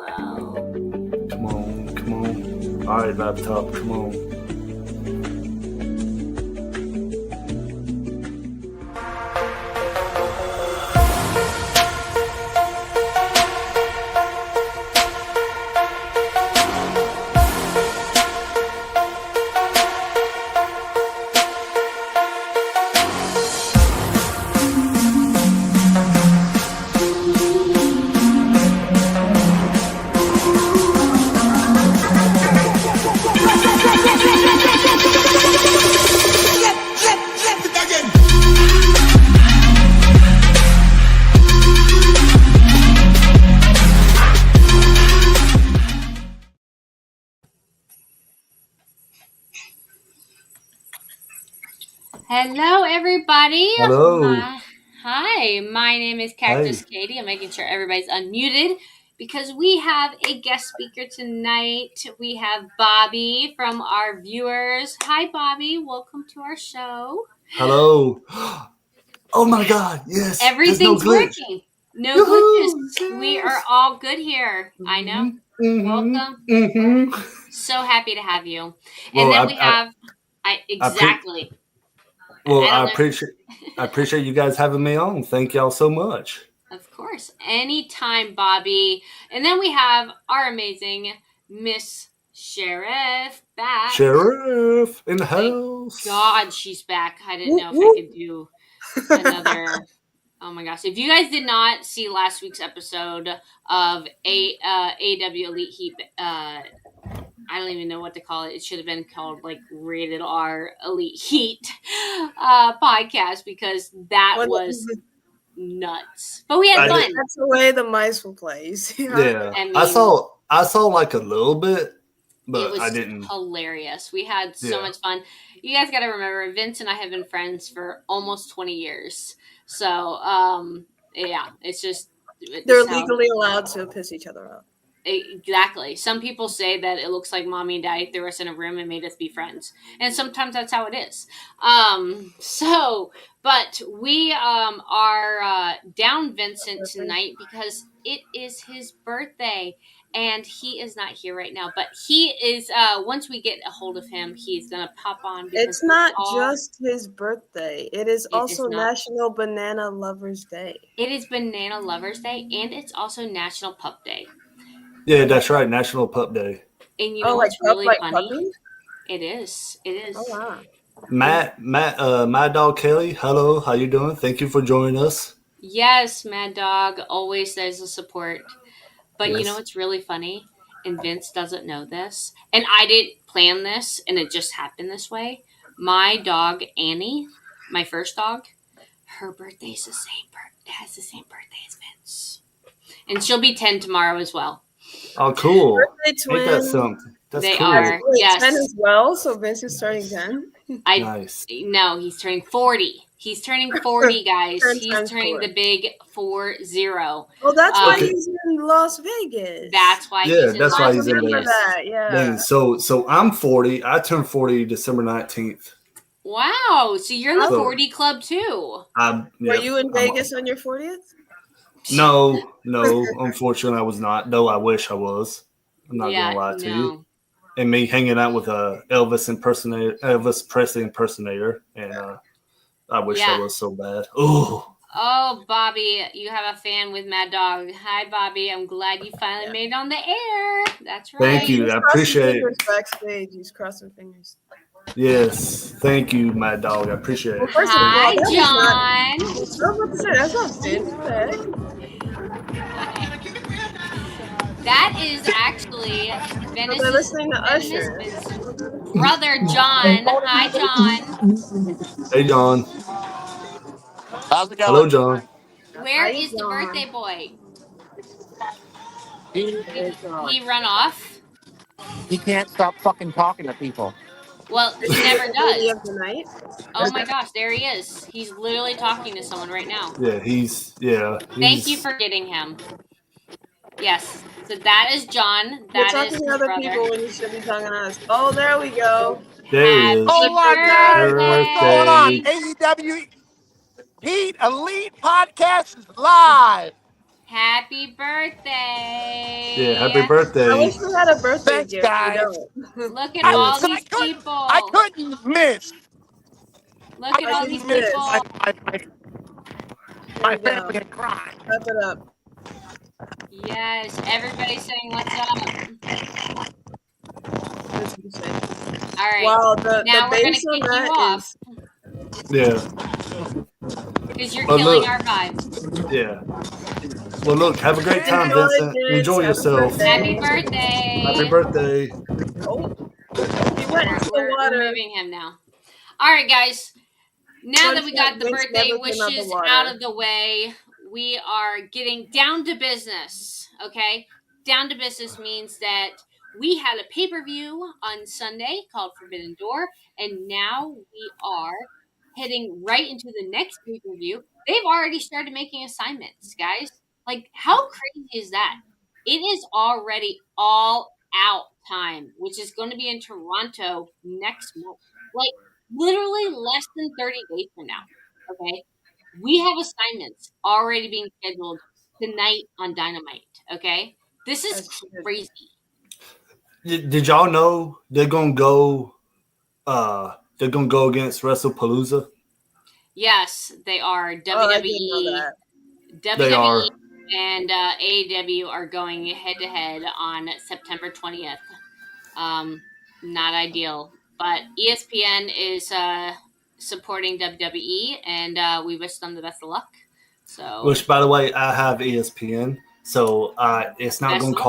loud. Come on. All right, laptop, come on. Hello, everybody. Hello. Hi, my name is Cactus Caitie. I'm making sure everybody's unmuted because we have a guest speaker tonight. We have Bobby from our viewers. Hi, Bobby. Welcome to our show. Hello. Oh my God. Yes. Everything's working. No glitches. We are all good here. I know. Welcome. So happy to have you. And then we have exactly. I appreciate you guys having me on. Thank y'all so much. Of course. Anytime, Bobby. And then we have our amazing Miss Sheriff back. Sheriff in the house. God, she's back. I didn't know if I could do another. Oh my gosh. If you guys did not see last week's episode of AEW Elite Heat, I don't even know what to call it. It should have been called like Rated R Elite Heat podcast because that was nuts. But we had fun. That's the way the mice will play. Yeah. I saw like a little bit, but I didn't. Hilarious. We had so much fun. You guys got to remember, Vince and I have been friends for almost 20 years. So, it's just. They're legally allowed to piss each other off. Exactly. Some people say that it looks like mommy and daddy threw us in a room and made us be friends. And sometimes that's how it is. But we are down Vincent tonight because it is his birthday. And he is not here right now. But he is, once we get a hold of him, he's going to pop on. It's not just his birthday. It is also National Banana Lovers Day. It is Banana Lovers Day. And it's also National Pup Day. Yeah, that's right. National Pup Day. And you know what's really funny? Puppy? It is. Oh, wow. Mad Dog Kelly, hello. How you doing? Thank you for joining us. Yes, Mad Dog. Always there's a support. But you know what's really funny? And Vince doesn't know this. And I didn't plan this, and it just happened this way. My dog, Annie, my first dog, her birthday's has the same birthday as Vince. And she'll be 10 tomorrow as well. Oh, cool. Birthday twin. Ain't that something? That's they cool. are. Yes. 10 as well, so Vince is turning 10. Nice. No, he's turning 40. He's turning 40, guys. He's turning the big 40. Well, that's why he's in Las Vegas. That's why he's in Las Vegas. Yeah. So I'm 40. I turned 40 December 19th. Wow. So you're in the 40 club too. Were you in Vegas on your 40th? No. Unfortunately, I was not. Though I wish I was. I'm not gonna lie to you. And me hanging out with Elvis Presley impersonator, and I wish I was so bad. Ooh. Oh, Bobby, you have a fan with Mad Dog. Hi, Bobby. I'm glad you finally made it on the air. That's right. Thank you. I appreciate it. Backstage, he's crossing fingers. Yes, thank you, Mad Dog. I appreciate it. Well, Hi, John. That's not fantastic. That is actually They're listening to Usher. Brother John. Hi, John. Hey, John. How's it going? Hello, John. Where is the birthday boy? He run off? He can't stop fucking talking to people. Well, he never does. Oh my gosh, there he is. He's literally talking to someone right now. Yeah, Thank you for getting him. Yes. So that is John. That You're is talking to other people when you should be talking to us. Oh, there we go. There he is. Oh my God! What's going on? AEW Heat Elite Podcast is live. Happy birthday! Yeah, happy birthday! I wish we had a birthday Thanks, gift. guys. Look at all these people. I couldn't miss. Look at all these people. My family had cried. Wrap it up. Yes, everybody saying what's up. All right. Wow, now the we're gonna base on kick you that off. Yeah. Because you're killing our vibe. Yeah. Well, look, have a great time, Vincent. Enjoy yourself. Happy birthday. Happy birthday. Oh, he went into the water. We're moving him now. All right, guys. Now that we got the birthday wishes out of the way, we are getting down to business, okay? Down to business means that we had a pay-per-view on Sunday called Forbidden Door, and now we are heading right into the next pay-per-view. They've already started making assignments, guys. Like, how crazy is that? It is already all out time, which is going to be in Toronto next month. Like, literally less than 30 days from now. Okay. We have assignments already being scheduled tonight on Dynamite. Okay. This is crazy. Did y'all know they're gonna go against WrestlePalooza? Yes, they are. WWE and AEW are going head to head on September 20th. Not ideal. But ESPN is supporting WWE, and we wish them the best of luck. So, which, by the way, I have ESPN, so it's not going to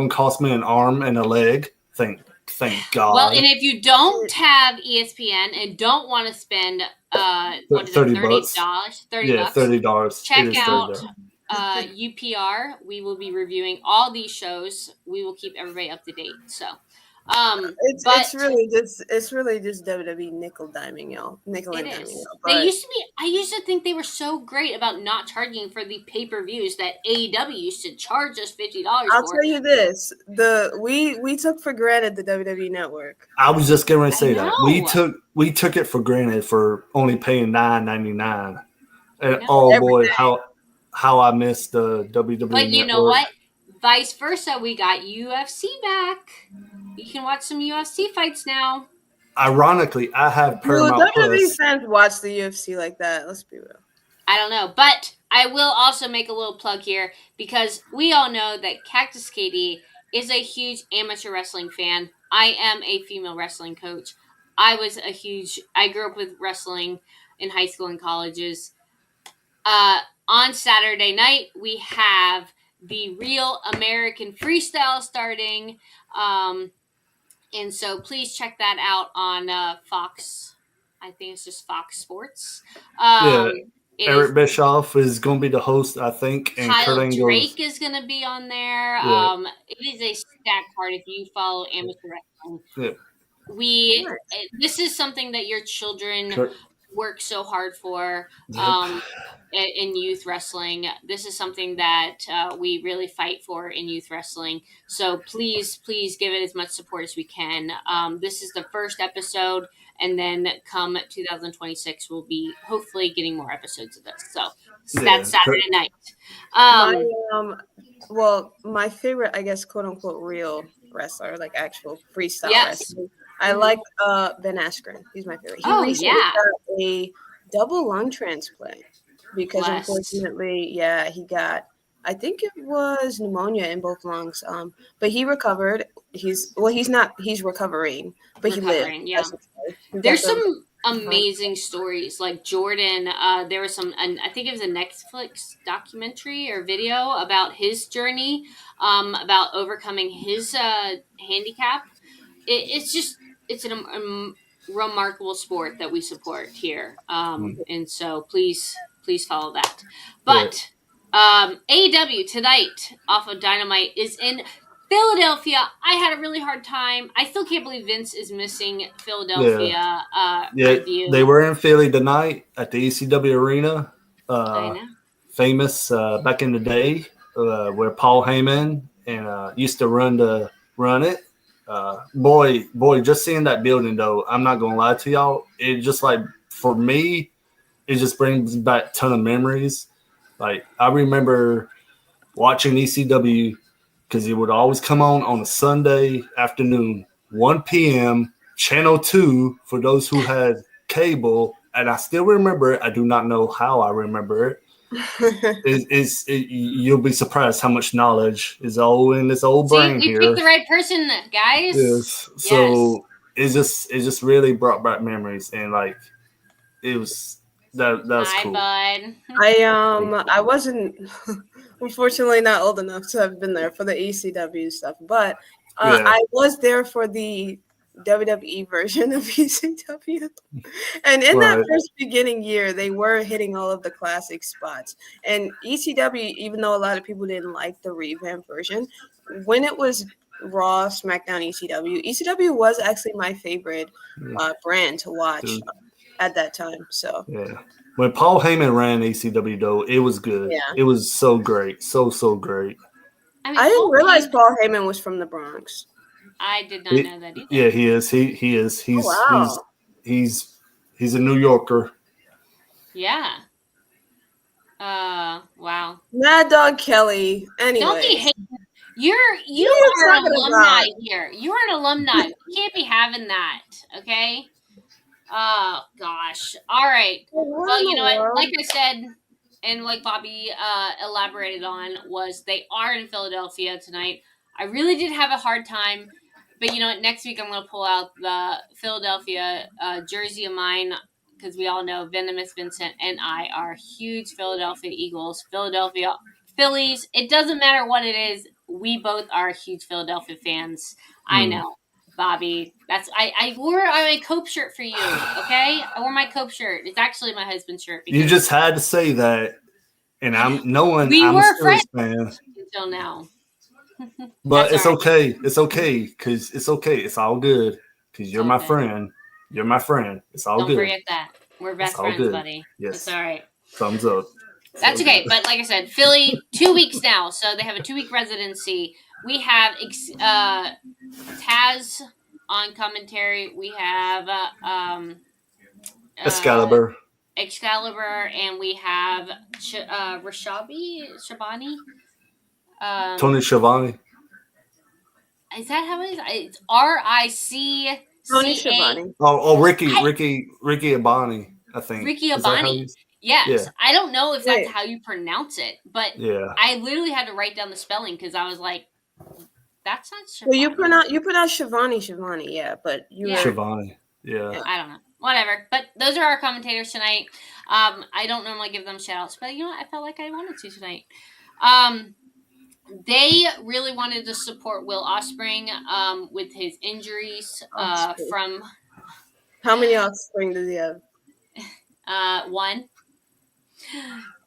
cost me an arm and a leg. Thank God. Well, and if you don't have ESPN and don't want to spend $30, $30. Check out UPR. We will be reviewing all these shows. We will keep everybody up to date. So. It's really just WWE nickel diming y'all. Nickel and diming y'all. They used to be. I used to think they were so great about not charging for the pay-per-views that AEW used to charge us $50. I'll tell you this: we took for granted the WWE network. I was just going to say that we took it for granted for only paying $9.99, and boy, how I missed the WWE network. But you know what? Vice versa, we got UFC back. You can watch some UFC fights now. Ironically, I have Paramount WWE fans watch the UFC like that. Let's be real. I don't know, but I will also make a little plug here because we all know that Cactus Caitie is a huge amateur wrestling fan. I am a female wrestling coach. I grew up with wrestling in high school and colleges. On Saturday night, we have the Real American Freestyle starting. And so please check that out on Fox. I think it's just Fox Sports. Eric Bischoff is going to be the host, I think. And Kyle Drake is going to be on there. Yeah. It is a stacked card if you follow amateur wrestling. Yeah. This is something that your children work so hard for. In youth wrestling. This is something that we really fight for in youth wrestling. So please give it as much support as we can. This is the first episode, and then come 2026, we'll be hopefully getting more episodes of this. So that's Saturday night. My favorite, I guess, quote unquote, real wrestler, like actual freestyle wrestler. I like Ben Askren. He's my favorite. He recently got a double lung transplant. Because unfortunately, he got, I think it was pneumonia in both lungs. But he recovered. He's recovering, but he lived. Yeah. There's some amazing stories. Like Jordan, there was I think it was a Netflix documentary or video about his journey, about overcoming his handicap. It's a remarkable sport that we support here. And so please follow that. But AEW tonight off of Dynamite is in Philadelphia. I had a really hard time. I still can't believe Vince is missing Philadelphia review. They were in Philly tonight at the ECW Arena. I know. Famous back in the day where Paul Heyman and used to run it. Boy, just seeing that building though, I'm not gonna lie to y'all. It just like for me, it just brings back a ton of memories. Like I remember watching ECW because it would always come on a Sunday afternoon, 1 p.m. Channel 2 for those who had cable, and I still remember it. I do not know how I remember it. You'll be surprised how much knowledge is all in this old brain we here. picked the right person, guys. Yes. So it just really brought back memories, and like it was that was cool. Bud. I wasn't unfortunately not old enough to have been there for the ECW stuff, but I was there for the WWE version of ECW. And in that first beginning year, they were hitting all of the classic spots. And ECW, even though a lot of people didn't like the revamped version, when it was Raw, SmackDown, ECW was actually my favorite brand to watch at that time. So yeah. When Paul Heyman ran ECW, though, it was good. Yeah. It was so great. So great. I didn't realize Paul Heyman was from the Bronx. I did not know that either. Yeah, he is. He is. He's a New Yorker. Yeah. Wow. Mad Dog Kelly. Anyway. Don't be hating. You are an alumni here. You are an alumni. You can't be having that. Okay. Oh gosh. All right. Well, you know what? Like I said, and like Bobby elaborated on, was they are in Philadelphia tonight. I really did have a hard time, but you know what? Next week I'm going to pull out the Philadelphia jersey of mine, because we all know Venomous Vincent and I are huge Philadelphia Eagles, Philadelphia Phillies. It doesn't matter what it is. We both are huge Philadelphia fans. I know. Bobby, I wore my Cope shirt for you, okay? I wore my Cope shirt. It's actually my husband's shirt. You just had to say that, and I'm a Steelers fan until now. But it's okay. It's okay, because it's okay. It's all good, because you're my friend. You're my friend. It's all good. Don't forget that. We're best friends, buddy. Yes. It's all right. Thumbs up. That's okay. But like I said, Philly, 2 weeks now. So they have a 2-week residency. We have Taz on commentary. We have Excalibur, and we have Shabani. Tony Schiavone. Is that how it is? It's RIC. Tony Schiavone. Oh, Ricky Abani, I think. Ricky Abani. Yes. Yeah. I don't know if that's how you pronounce it, but I literally had to write down the spelling because I was like, that's not Schiavone. Well, you pronounce Schiavone, yeah, but Schiavone. Yeah. I don't know. Whatever. But those are our commentators tonight. I don't normally give them shout outs, but you know what? I felt like I wanted to tonight. They really wanted to support Will Ospreay with his injuries from... How many Ospreay does he have? 1.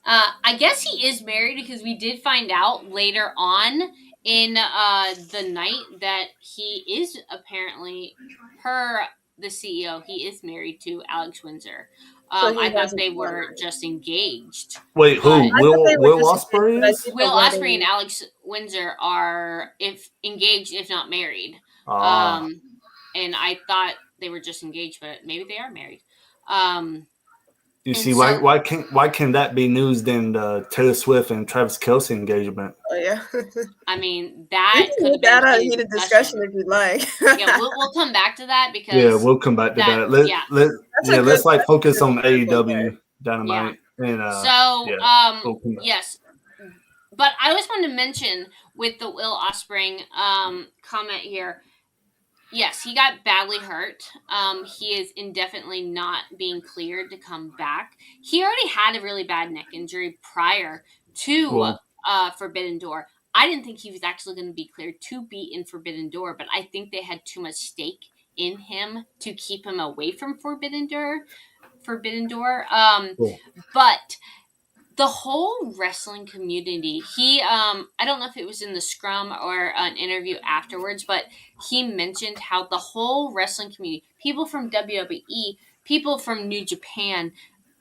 I guess he is married, because we did find out later on in the night that he is apparently, per the CEO, he is married to Alex Windsor. I thought they were just engaged. Wait, who? Will Ospreay? Will Ospreay and Alex Windsor are engaged, if not married. And I thought they were just engaged, but maybe they are married. You see, why can that be news than the Taylor Swift and Travis Kelce engagement? Oh yeah. I mean, that could be a heated discussion if you'd like. Yeah, we'll come back to that, because we'll come back to that. Let's focus on AEW Dynamite. Yeah. And yes. But I always wanted to mention with the Will Ospreay comment here. Yes, he got badly hurt. He is indefinitely not being cleared to come back. He already had a really bad neck injury prior to Forbidden Door. I didn't think he was actually going to be cleared to be in Forbidden Door, but I think they had too much stake in him to keep him away from Forbidden Door. But the whole wrestling community, I don't know if it was in the scrum or an interview afterwards, but he mentioned how the whole wrestling community, people from WWE, people from New Japan,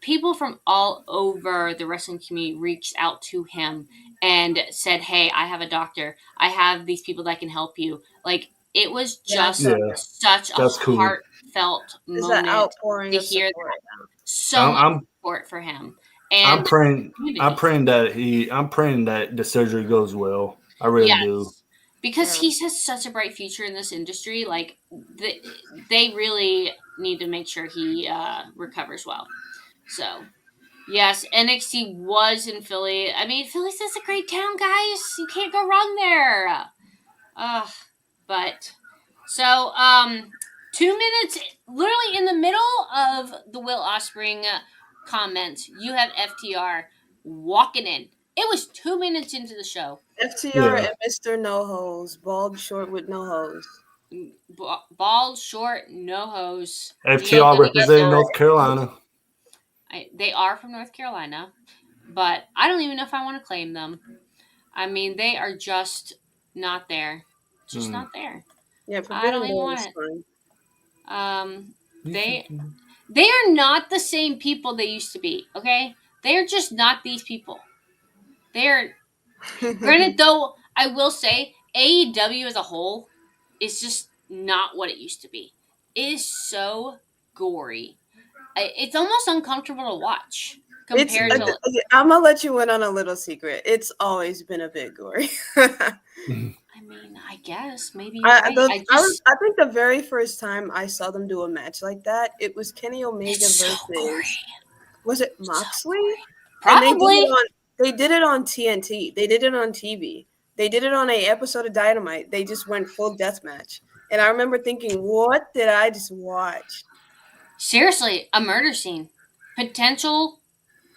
people from all over the wrestling community reached out to him and said, hey, I have a doctor. I have these people that can help you. Like, it was just such a heartfelt moment to hear that. So much support for him. And I'm praying that the surgery goes well. I really do. Because he has such a bright future in this industry. Like they really need to make sure he recovers well. So yes, NXT was in Philly. I mean, Philly's just a great town, guys. You can't go wrong there. But so 2 minutes, literally in the middle of the Will Ospreay comments, you have FTR walking in. It was 2 minutes into the show. FTR and Mr. No Hose, bald, short with no hose. Bald, short, no hose. FTR representing North Carolina. They are from North Carolina, but I don't even know if I want to claim them. I mean, they are just not there. Just not there. Yeah, I don't even want it. They are not the same people they used to be. Okay, they are just not these people. They're granted, though. I will say AEW as a whole is just not what it used to be. It is so gory. It's almost uncomfortable to watch. Compared to, I'm gonna let you in on a little secret. It's always been a bit gory. I mean, I guess maybe you're right. I think the very first time I saw them do a match like that, it was Kenny Omega versus was it Moxley? Probably. They did it on TNT. They did it on TV. They did it on an episode of Dynamite. They just went full deathmatch. And I remember thinking, what did I just watch? Seriously, a murder scene. Potential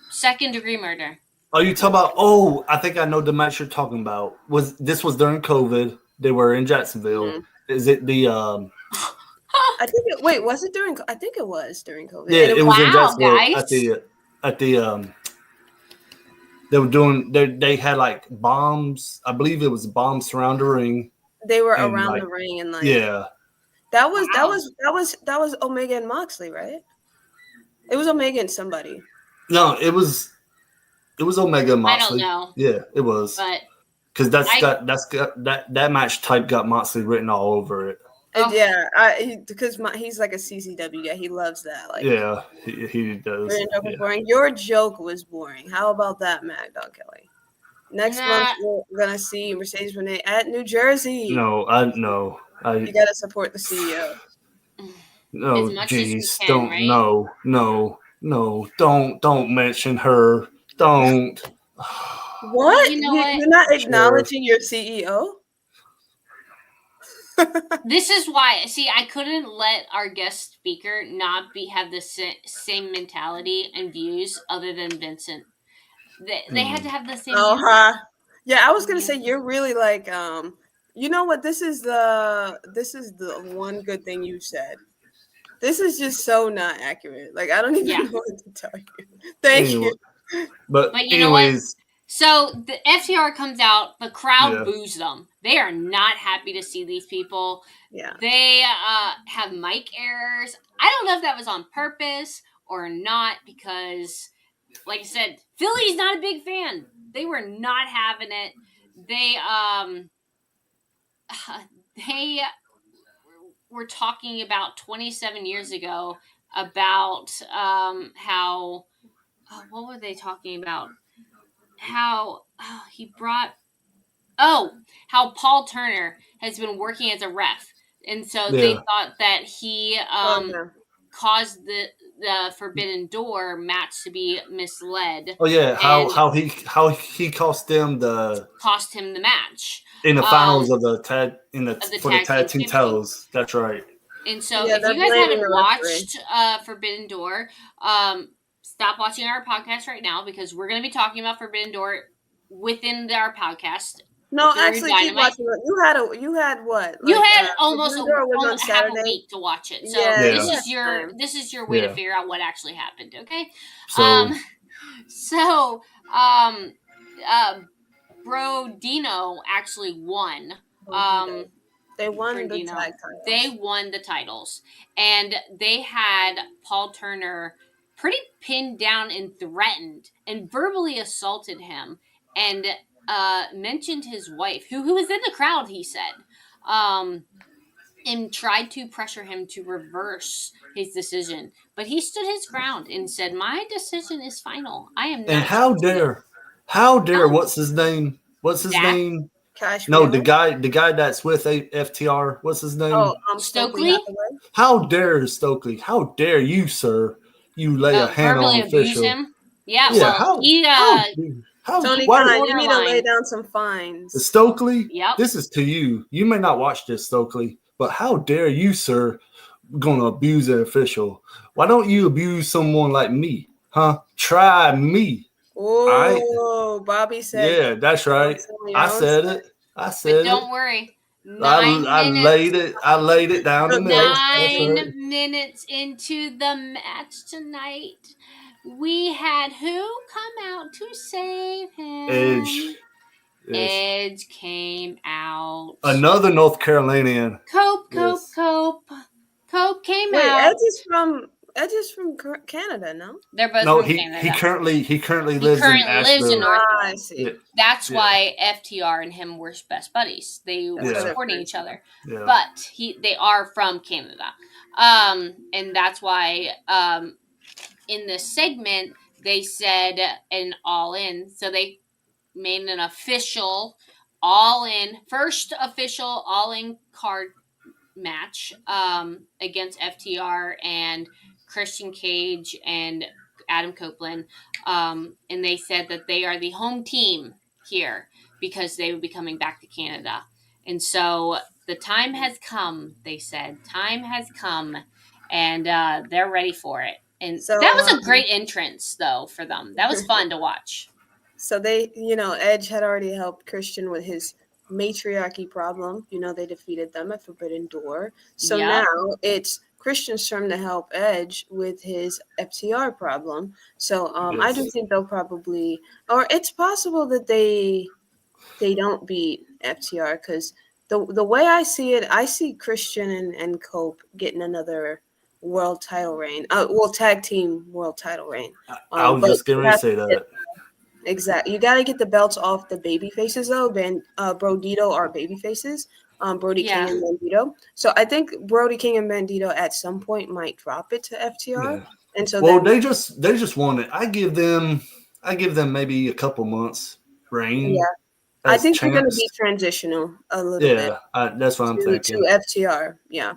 second-degree murder. Oh, you talk about? Oh, I think I know the match you're talking about. This was during COVID? They were in Jacksonville. Mm-hmm. Is it the? I think. Was it during? I think it was during COVID. Yeah, it was in Jacksonville at the. They were doing. They had like bombs. I believe it was bombs around the ring. They were around the ring and like. Yeah. That was Omega and Moxley, right? It was Omega and somebody. No, it was Omega and Moxley. I don't know. Yeah, it was. But because that match type got Moxley written all over it. Yeah, because he's like a CCW guy. He loves that. Like, yeah, he does. Was boring. Your joke was boring. How about that, Mad Dog Kelly? Next month we're gonna see Mercedes Renee at New Jersey. No. You gotta support the CEO. No, jeez, don't. Right? No, don't mention her. Don't. What? You're not acknowledging your CEO? This is why. See, I couldn't let our guest speaker not have the same mentality and views other than Vincent. They had to have the same. Yeah, I was gonna say you're really like you know what? This is the one good thing you said. This is just so not accurate. Like I don't even know what to tell you. Thank you. But you know what? So the FTR comes out, the crowd boos them. They are not happy to see these people. Yeah. They have mic errors. I don't know if that was on purpose or not because, like I said, Philly's not a big fan. They were not having it. They were talking about 27 years ago about how what were they talking about? How how Paul Turner has been working as a ref, and so they thought that he caused the Forbidden Door match to be misled. Oh yeah, how he cost him the match in the finals of the tag team titles. That's right. And so if you guys haven't watched Forbidden Door, stop watching our podcast right now because we're going to be talking about Forbidden Door within our podcast. No, actually, keep watching it. You had what? You had almost half a week to watch it. So this is your way to figure out what actually happened. Okay. Bro Dino actually won. They won the tag titles. They won the titles, and they had Paul Turner pretty pinned down and threatened and verbally assaulted him and mentioned his wife, who was in the crowd, he said. and tried to pressure him to reverse his decision. But he stood his ground and said, "My decision is final. I am not." And how dare, what's his name? Cash No, Wheeler? the guy that's with FTR. What's his name? Oh, Stokely. How dare Stokely? How dare you, sir? You lay a hand on verbally abuse official. him. Yeah, well, how Tony why, Khan, you need to lay down some fines. Stokely, Yep. This is to you. You may not watch this, Stokely, but how dare you, sir, gonna abuse an official? Why don't you abuse someone like me? Huh? Try me. Oh, right? Bobby said. Yeah, that's right. I said it. But don't worry. I laid it down the middle. 9 minutes into the match tonight, we had who come out to save him? Edge. Edge came out. Another North Carolinian. Cope came out. Edge is from Canada, no? They're both from Canada. He currently lives in Asheville. North. I see. Yeah. That's why FTR and him were best buddies. They were supporting each other. Yeah. But they are from Canada. And that's why in this segment they said an all in. So they made an official first official all in card match against FTR and Christian Cage and Adam Copeland, and they said that they are the home team here because they would be coming back to Canada. And so the time has come, they said. Time has come, and they're ready for it. And so, that was a great entrance, though, for them. That was fun to watch. So they, Edge had already helped Christian with his matriarchy problem. They defeated them at Forbidden Door. So now it's Christian's turn to help Edge with his FTR problem. So I do think they'll probably, or it's possible that they don't beat FTR because the way I see it, I see Christian and Cope getting another world title reign. Tag team world title reign. I was just going to say that. Exactly. You got to get the belts off the baby faces, though. Brodito are baby faces. Brody King and Bandito. So I think Brody King and Bandito at some point might drop it to FTR. Yeah. And so they just won it. I give them maybe a couple months reign. Yeah. I think they're going to be transitional a little bit. Yeah, that's what I'm thinking. To FTR, yeah.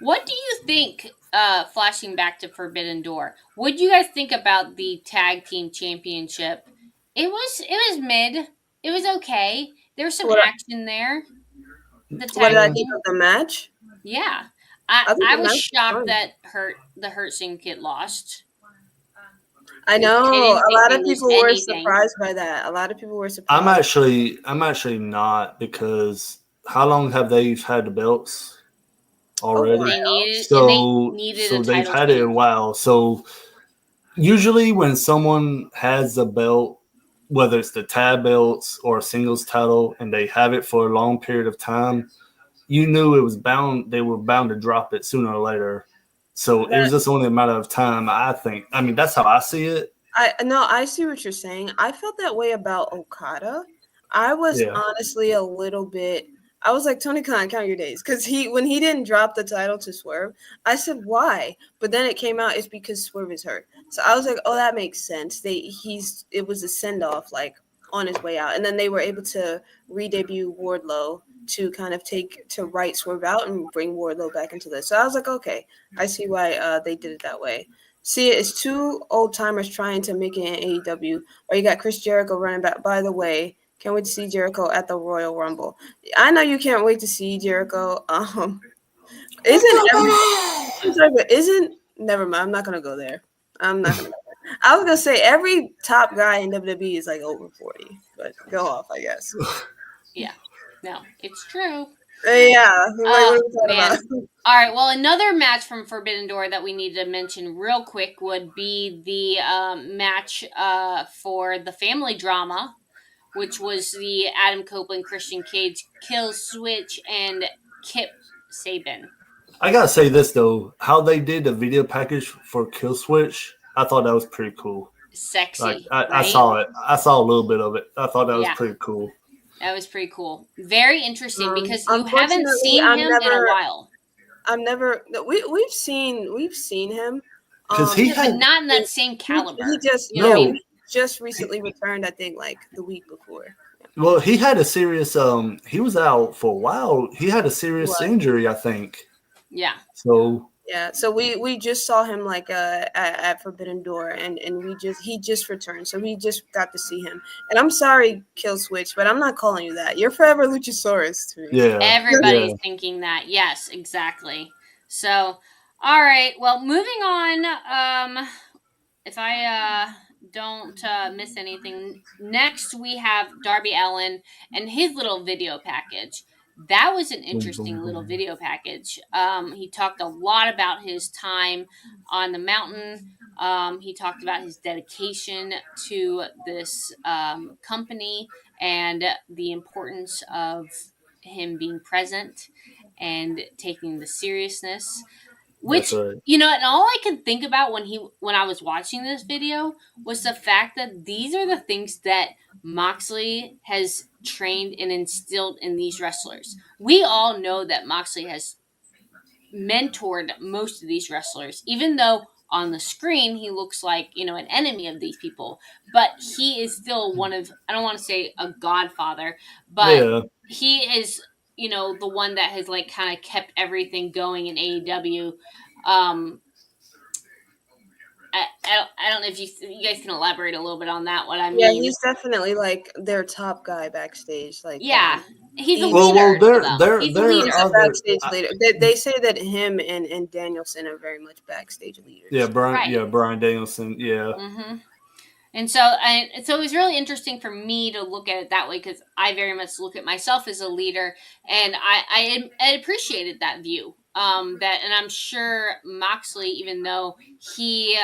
What do you think, flashing back to Forbidden Door, what do you guys think about the tag team championship? It was mid. It was okay. There was some action there. What did I think of the match? Yeah. I was shocked that the Hurt Syndicate lost. I know. A lot of people were surprised by that. I'm actually not, because how long have they had the belts already? They've had it a while. So usually when someone has a belt, whether it's the tag belts or a singles title, and they have it for a long period of time, you knew they were bound to drop it sooner or later. So it was just only a matter of time, I think. I mean, that's how I see it. I see what you're saying. I felt that way about Okada. I was honestly a little bit. I was like, Tony Khan, count your days, because when he didn't drop the title to Swerve, I said why, but then it came out it's because Swerve is hurt. So I was like, oh, that makes sense. It was a send off like on his way out, and then they were able to re-debut Wardlow to kind of write Swerve out and bring Wardlow back into this. So I was like, okay, I see why they did it that way. See, it's two old timers trying to make it in AEW, or you got Chris Jericho running back. By the way, can't wait to see Jericho at the Royal Rumble. I know you can't wait to see Jericho. Never mind. I'm not gonna go there. I was gonna say every top guy in WWE is like over 40, but go off, I guess. Yeah, no, it's true. Yeah. What are we talking about? All right. Well, another match from Forbidden Door that we need to mention real quick would be the match for the family drama, which was the Adam Copeland, Christian Cage, Kill Switch, and Kip Sabian. I gotta say this though, how they did the video package for Kill Switch, I thought that was pretty cool. Sexy. I saw it. I saw a little bit of it. I thought that was pretty cool. That was pretty cool. Very interesting because you haven't seen him in a while. We've seen him. Because but not in that same caliber. He just recently returned, I think, like the week before. Well, he had a serious he was out for a while. He had a serious injury, I think. Yeah. So we just saw him like at Forbidden Door, and he just returned, so we just got to see him. And I'm sorry, Kill Switch, but I'm not calling you that. You're forever Luchasaurus to me. Yeah, everybody's thinking that. Yes, exactly. So, all right. Well, moving on. If I don't miss anything, next we have Darby Allin and his little video package. That was an interesting little video package. He talked a lot about his time on the mountain. He talked about his dedication to this company and the importance of him being present and taking the seriousness. Which, and all I could think about when I was watching this video was the fact that these are the things that Moxley has trained and instilled in these wrestlers. We all know that Moxley has mentored most of these wrestlers, even though on the screen he looks like, an enemy of these people. But he is still one of, I don't want to say a godfather, but he is, the one that has like kind of kept everything going in AEW. I don't know if you guys can elaborate a little bit on that. What I mean? Yeah, he's definitely like their top guy backstage. Like, he's a leader. He's a backstage leader. They say that him and Danielson are very much backstage leaders. Yeah, Brian Danielson. Yeah. Mm-hmm. And so it was really interesting for me to look at it that way because I very much look at myself as a leader, and I appreciated that view. And I'm sure Moxley, even though he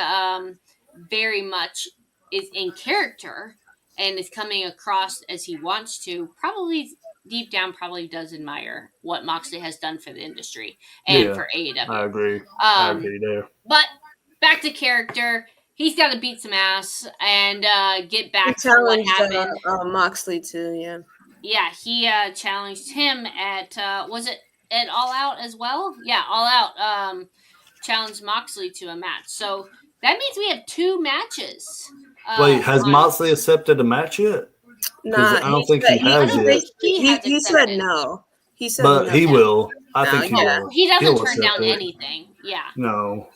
very much is in character and is coming across as he wants to, probably deep down probably does admire what Moxley has done for the industry and for AEW. I agree. I agree there. But back to character. He's got to beat some ass and get back to what happened. Moxley too, yeah. Yeah, he challenged him at was it at All Out as well? Yeah, All Out challenged Moxley to a match. So that means we have 2 matches. Wait, has Moxley accepted a match yet? Nah, I don't think he has yet. He said no. He said but no. He will. I think he will. He doesn't turn down anything. Yeah. No.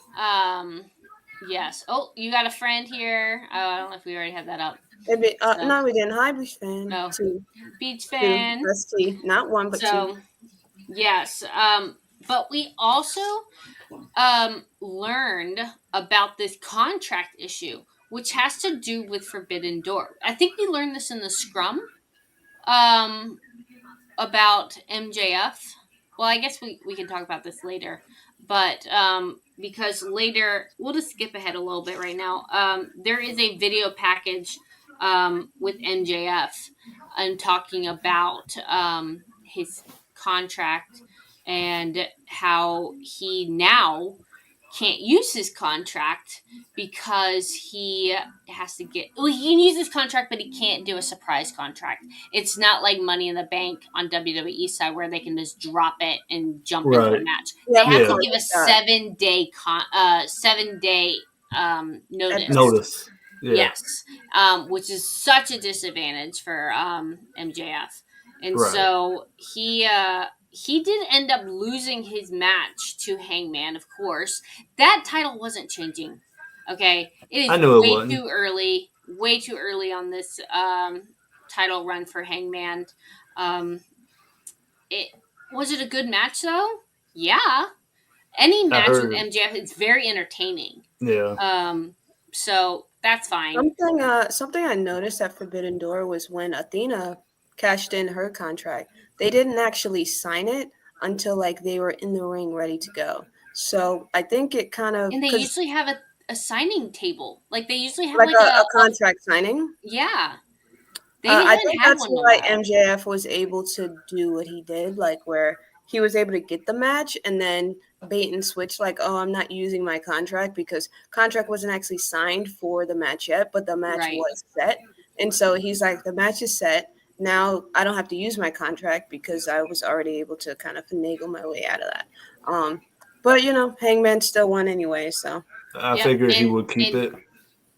Yes. Oh, you got a friend here. I don't know if we already have that up. No, we didn't. Hi, Beach fan. No. 2. Beach fan. 2. Not 1, but 2. Yes. But we also learned about this contract issue, which has to do with Forbidden Door. I think we learned this in the scrum about MJF. Well, I guess we can talk about this later. But because later, we'll just skip ahead a little bit right now. There is a video package with MJF and talking about his contract and how he now can't use his contract because he has to he can use his contract, but he can't do a surprise contract. It's not like Money in the Bank on WWE side where they can just drop it and jump into a match. They have to give a 7-day 7-day notice. Yeah. Yes, which is such a disadvantage for MJF, and so he did end up losing his match to Hangman, of course. That title wasn't changing. Okay? It is way too early on this title run for Hangman. Was it a good match, though? Yeah. Any match with MJF, it's very entertaining. Yeah. So that's fine. Something I noticed at Forbidden Door was when Athena cashed in her contract. They didn't actually sign it until like they were in the ring ready to go. So I think it kind of... And they usually have a signing table. Like they usually have like a contract signing? Yeah. I think that's why MJF was able to do what he did, like where he was able to get the match and then bait and switch like, oh, I'm not using my contract because contract wasn't actually signed for the match yet, but the match was set. And so he's like, the match is set. now I don't have to use my contract because I was already able to kind of finagle my way out of that. But Hangman still won anyway, so I figured he would keep it.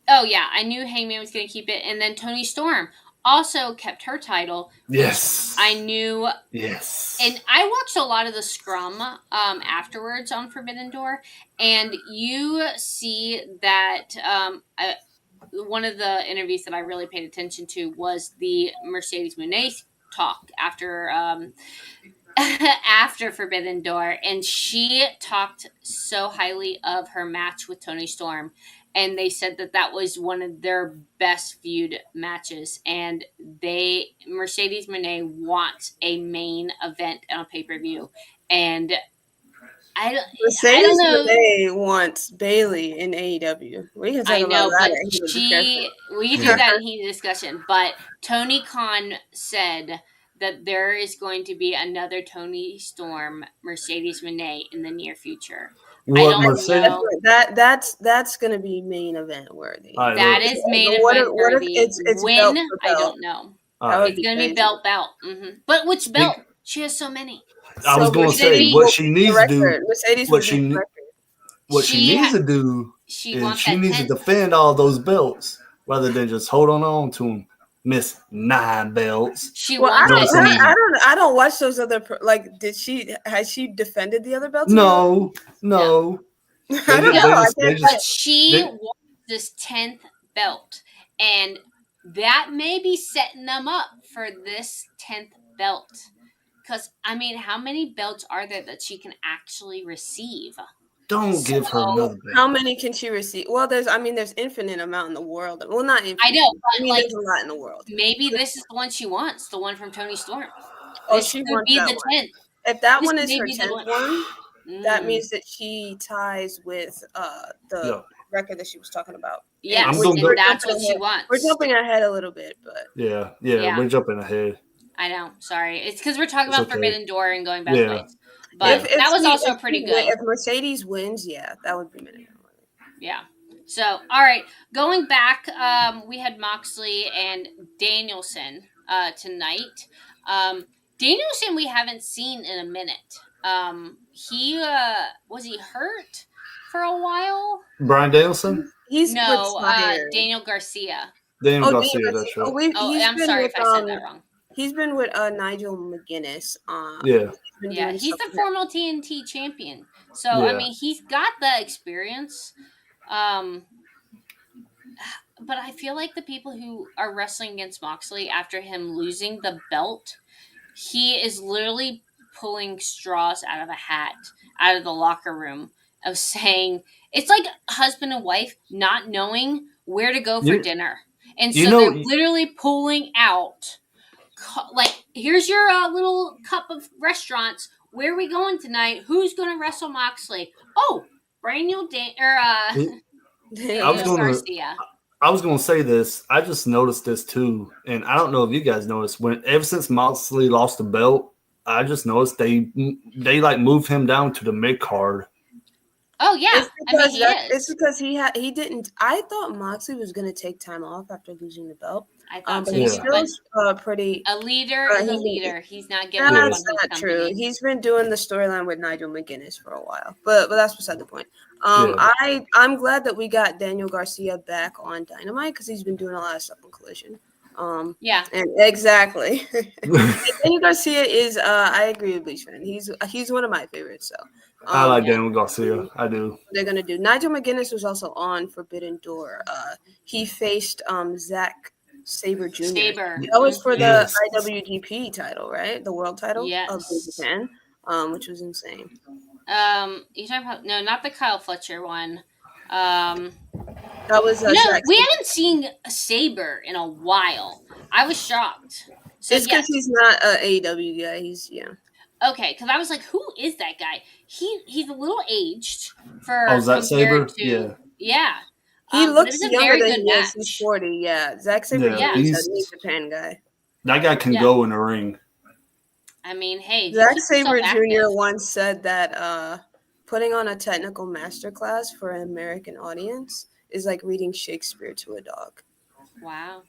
Oh yeah, I knew Hangman was going to keep it, and then Toni Storm also kept her title. Yes, I knew. Yes, and I watched a lot of the scrum afterwards on Forbidden Door, and you see that one of the interviews that I really paid attention to was the Mercedes Moné talk after after Forbidden Door, and she talked so highly of her match with Toni Storm, and they said that was one of their best viewed matches, and Mercedes Moné wants a main event on a pay-per-view, and I don't know. Moné wants Bayley in AEW. We can talk about that. We can do that in heated discussion, but Tony Khan said that there is going to be another Toni Storm, Mercedes Moné in the near future. What Mercedes? That's going to be main event worthy. That is main event worthy. It's when I don't know. It's going to be belt. Mm-hmm. But which belt? She has so many. I was going to say what she needs to do. What she needs to do is she needs to defend all those belts rather than just hold on to them. Miss 9 belts. I don't watch those other. Has she defended the other belts? No. I don't know. She won this 10th belt, and that may be setting them up for this 10th belt. Because how many belts are there that she can actually receive? Don't give her another belt. How many can she receive? Well, there's infinite amount in the world. Well, not infinite. I know, but there's a lot in the world. Maybe this is the one she wants, the one from Toni Storm. She wants be the 10th. If that one is her 10th one, that means that she ties with the record that she was talking about. Yeah, that's what she wants. We're jumping ahead a little bit, but yeah, we're jumping ahead. I know. Sorry, it's because we're talking about Forbidden Door and going back ways. But that was also pretty good. If Mercedes wins, that would be minimum. Yeah. So, all right, going back, we had Moxley and Danielson tonight. Danielson we haven't seen in a minute. He was he hurt for a while? Bryan Danielson? He's Daniel Garcia. Daniel Garcia, that's right. I'm sorry if I said that wrong. He's been with Nigel McGuinness. He's the former TNT champion. So, he's got the experience. But I feel like the people who are wrestling against Moxley after him losing the belt, he is literally pulling straws out of a hat, out of the locker room, of saying, it's like husband and wife not knowing where to go for dinner. And so they're literally pulling out, here's your little cup of restaurants. Where are we going tonight? Who's going to wrestle Moxley? Oh, Garcia. I was going to say this. I just noticed this too, and I don't know if you guys noticed. Ever since Moxley lost the belt, I just noticed they moved him down to the mid card. Oh yeah, it's because he didn't. I thought Moxley was going to take time off after losing the belt. I thought so. He's still pretty. A leader is a leader. He's not giving. That's not true. He's been doing the storyline with Nigel McGuinness for a while, but that's beside the point. I'm glad that we got Daniel Garcia back on Dynamite because he's been doing a lot of stuff on Collision. And exactly. Daniel Garcia is. I agree with Bleach fan. He's one of my favorites. So. I like Daniel Garcia. I do. They're gonna do. Nigel McGuinness was also on Forbidden Door. He faced Zack Sabre Jr. That was for the IWGP title, right? The world title of Japan, which was insane. You talking about not the Kyle Fletcher one. That was we haven't seen Sabre in a while. I was shocked. So, it's because he's not an AEW guy. He's Okay, because I was like, who is that guy? He's a little aged for. Oh, Zack Sabre? Yeah. He looks younger than he is. He's 40. Yeah, Zack Sabre. He's a New Japan guy. That guy can go in the ring. Hey, Zack Sabre Jr. once said that putting on a technical masterclass for an American audience is like reading Shakespeare to a dog. Wow.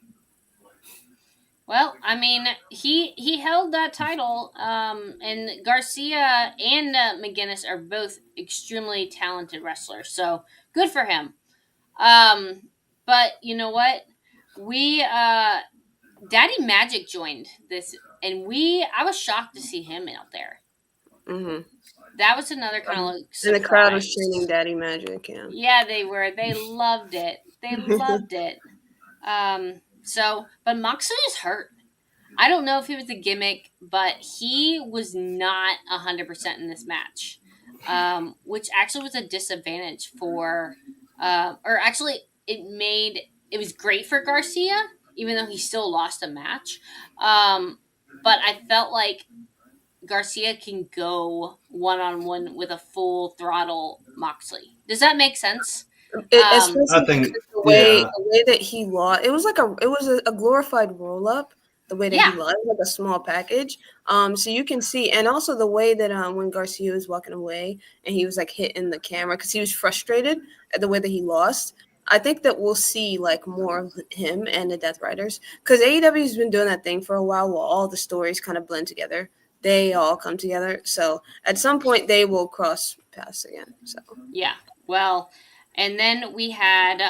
Well, I mean, he held that title, and Garcia and McGinnis are both extremely talented wrestlers, so good for him. But you know what? We Daddy Magic joined this, and I was shocked to see him out there. Mm-hmm. That was another kind of like surprise. And the crowd was chanting Daddy Magic, Yeah, they were. They loved it. They loved it. But Moxley is hurt. I don't know if he was a gimmick, but he was not 100% in this match, which actually was a disadvantage for, it was great for Garcia, even though he still lost a match. But I felt like Garcia can go one-on-one with a full throttle Moxley. Does that make sense? I think the way that he lost, it was a glorified roll-up. The way that he lost, like a small package. So you can see, and also the way that when Garcia was walking away and he was like hitting the camera because he was frustrated at the way that he lost. I think that we'll see like more of him and the Death Riders because AEW has been doing that thing for a while all the stories kind of blend together. They all come together. So at some point they will cross paths again. So yeah, well, and then we had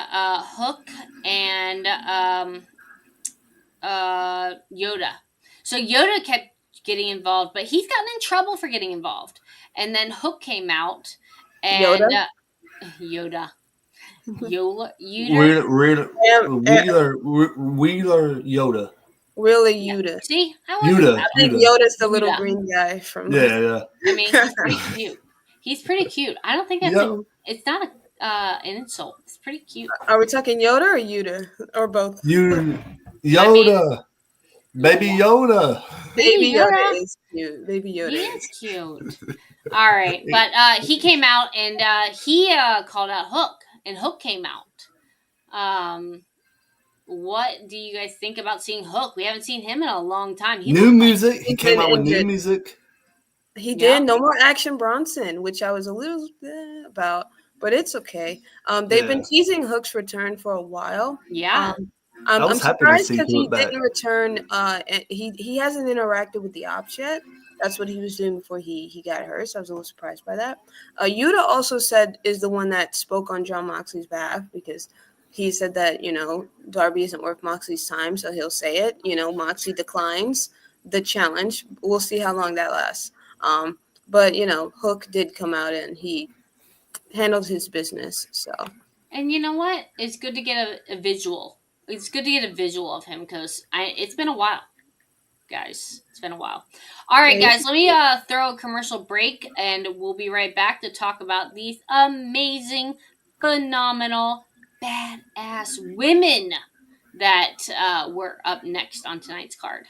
Hook and Yoda. So Yoda kept getting involved, but he's gotten in trouble for getting involved. And then Hook came out and Yoda. Wheeler Yoda. Really, Yoda. See, I think Yoda's the little green guy from. Yeah. I mean, he's pretty cute. He's pretty cute. I don't think it's not an insult. It's pretty cute. Are we talking Yoda or Yoda or both? Yoda, Baby Yoda. Baby Yoda is cute. Baby Yoda is cute. All right, but he came out and he called out Hook, and Hook came out. What do you guys think about seeing Hook? We haven't seen him in a long time. New music. He came out with new music. He did. No more Action Bronson, which I was a little about, but it's okay. They've been teasing Hook's return for a while. Yeah. I'm surprised because he didn't return. He hasn't interacted with the ops yet. That's what he was doing before he got hurt. So I was a little surprised by that. Yuta also is the one that spoke on Jon Moxley's behalf because he said that, Darby isn't worth Moxley's time, so he'll say it. Moxley declines the challenge. We'll see how long that lasts. But Hook did come out and he handled his business. So. And you know what? It's good to get a visual. It's good to get a visual of him because it's been a while, guys. It's been a while. All right, guys, let me throw a commercial break, and we'll be right back to talk about these amazing, phenomenal, badass women that were up next on tonight's card.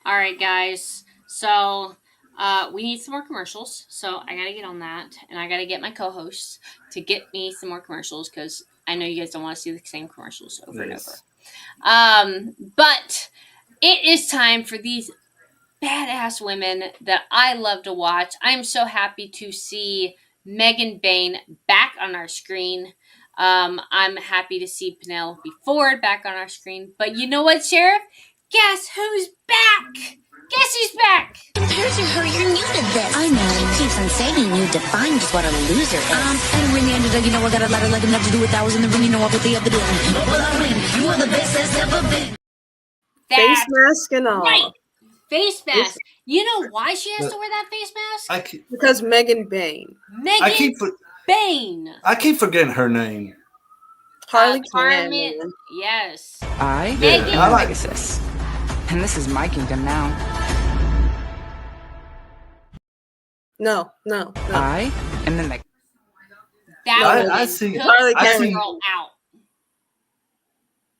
All right, guys. So we need some more commercials. So I got to get on that. And I got to get my co-hosts to get me some more commercials because I know you guys don't want to see the same commercials over and over. But it is time for these badass women that I love to watch. I'm so happy to see Megan Bain back on our screen. I'm happy to see Penelope Ford back on our screen. But you know what, Sheriff? Guess who's back? Guess who's back? Compared to her, you're new to this. I know. She keeps on saying you define just what a loser is. And when you ended up, I got a lot of like enough to do with I was in the ring, I put the other doing. But will I win? You are the best that's ever been. Face mask and all. Right. Face mask. You know why she has to wear that face mask? Because Megan Bane. Bane. I keep forgetting her name. Harley Carmen. Yes. Megan. I'm Pegasus. And this is my kingdom now. No. I am the Megan. I see Harley Cameron out.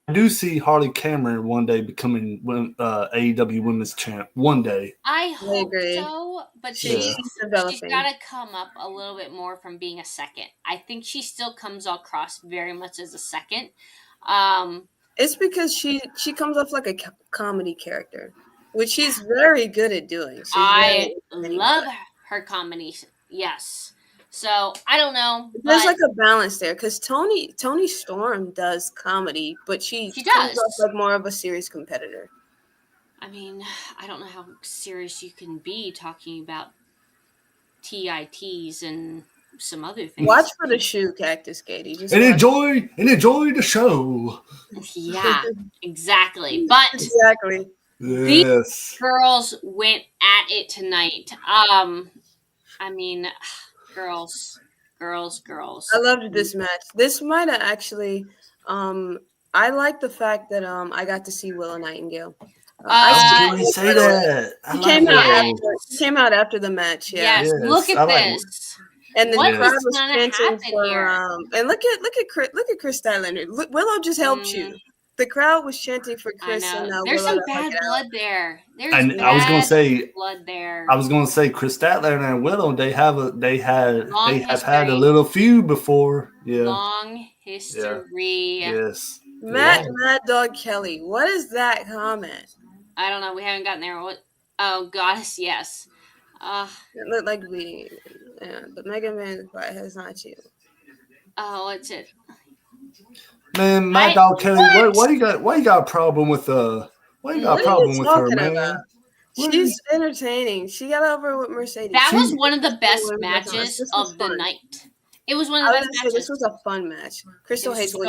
I do see Harley Cameron one day becoming AEW Women's Champ. One day. I hope so, but she's got to come up a little bit more from being a second. I think she still comes across very much as a second. It's because she comes off like a comedy character, which she's very good at doing. I love her comedy. Yes. So I don't know. There's like a balance there because Toni Storm does comedy, but she comes off like more of a serious competitor. I mean, I don't know how serious you can be talking about TITs and some other things. Watch for the shoe, Cactus Caitie. And enjoy the show. Yeah, exactly. But exactly. These girls went at it tonight. I mean, girls. I loved this match. This might have actually. I like the fact that I got to see Willow Nightingale. I was say that. He came out after the match. Yeah. Yes. Look at this. And the crowd was chanting for and look at Chris Statlander. Willow just helped you. The crowd was chanting for Chris. And, there's some bad blood there. I was gonna say blood there. I was gonna say Chris Statlander and Willow. They have had a little feud before. Yeah. Long history. Yeah. Yes. Mad Dog Kelly. What is that comment? I don't know. We haven't gotten there. What? Oh, goddess. Yes. It looked like bleeding. Yeah, but Mega Man has not you. Oh, what's it? Man, Mad Dog Kelly, why you got a problem with why you got a problem with her, man? She's entertaining. She got over with Mercedes. That was one of the best matches of the night. It was one of the best matches. This was a fun match. Crystal Hazel,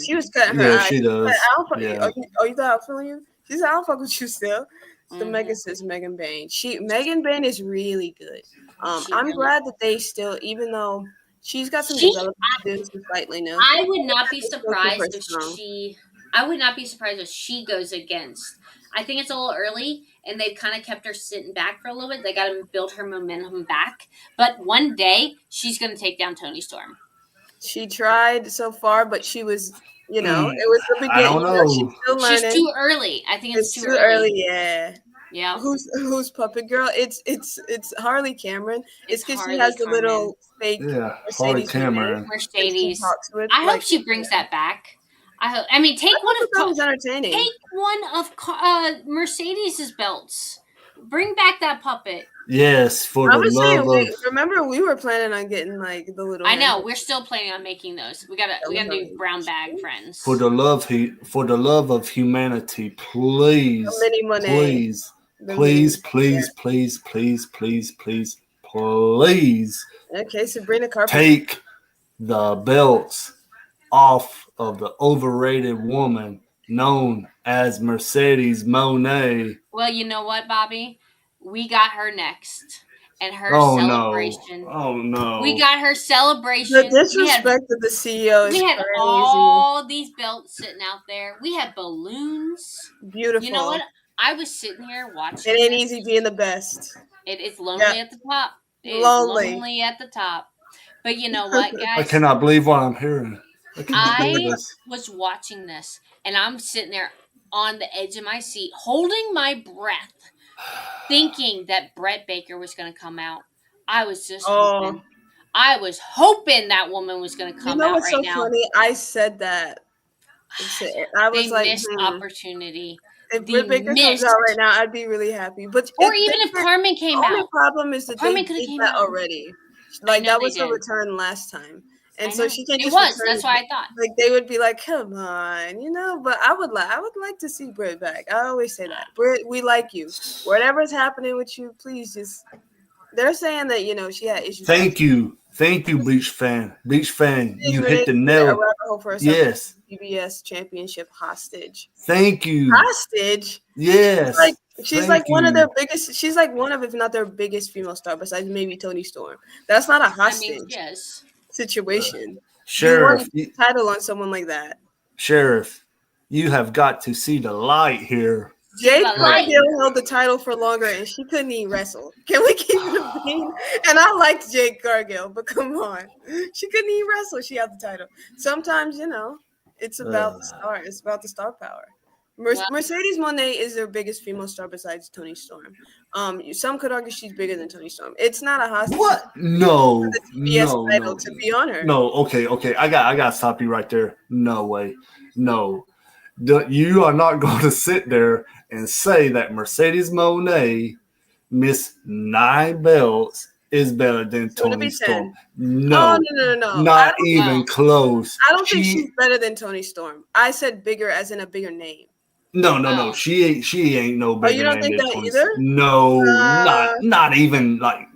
she was cutting her eyes. She does. You thought I was feeling you? She said, I'll fuck with you still. The Mega says Megan Bane. Megan Bane is really good. I'm glad that they still, even though she's got some development to do slightly now. I would not be surprised if she goes against. I think it's a little early, and they've kind of kept her sitting back for a little bit. They got to build her momentum back. But one day, she's going to take down Toni Storm. She tried so far, but she was, it was the beginning. I don't know. She's still learning. She's too early. I think it's too early. Yeah. Yeah. Who's Puppet Girl? It's Harley Cameron. It's because she has the little fake Harley Cameron. Mercedes. I hope she brings that back. Take one of Mercedes's belts. Bring back that puppet. Yes, remember we were planning on getting like the little. I know we're still planning on making those. We gotta do brown bag friends. For the love of humanity, please, please. Okay, Sabrina Carpenter. Take the belts off of the overrated woman known as Mercedes Moné. Well, you know what, Bobby? We got her next. And her celebration. No. Oh, no. We got her celebration. The disrespect of the CEO is We had crazy. all these belts sitting out there. We had balloons. Beautiful. You know what? I was sitting here watching. It ain't easy being the best. It's lonely at the top. It's lonely at the top. But you know what, guys? I cannot believe what I'm hearing. I was watching this, and I'm sitting there on the edge of my seat, holding my breath, thinking that Brett Baker was going to come out. I was just hoping. I was hoping that woman was going to come out right now. You know what's so funny? I said that. I was they missed opportunity. If Britt Baker comes out right now, I'd be really happy. Or even if Carmen came out. The only problem is that they did that already. Like, that was the return last time. And so she can't just return. That's why I thought. Like, they would be like, come on, but I would like to see Britt back. I always say that. Britt, we like you. Whatever's happening with you, please just They're saying that she had issues. Thank you, Beach fan. You hit the nail. Yes. PBS championship hostage. Thank you. Hostage. Yes. She's like one of their biggest. She's like one of, if not their biggest female star, besides maybe Toni Storm. That's not a hostage situation. Sheriff, title on someone like that. Sheriff, you have got to see the light here. Jade Cargill held the title for longer, and she couldn't even wrestle. Can we keep it a bean? And I liked Jade Cargill, but come on, she couldn't even wrestle. She had the title. Sometimes, it's about the star. It's about the star power. Mercedes Moné is their biggest female star besides Toni Storm. Some could argue she's bigger than Toni Storm. It's not a hostage. What? No. The TBS title to be on her. No. Okay. I got to stop you right there. No way. No. You are not going to sit there and say that Mercedes Moné missed 9 belts is better than Toni Storm. No. Not even close. I don't think she's better than Toni Storm. I said bigger as in a bigger name. No. She ain't no bigger. You don't think that Toni either? No, not even like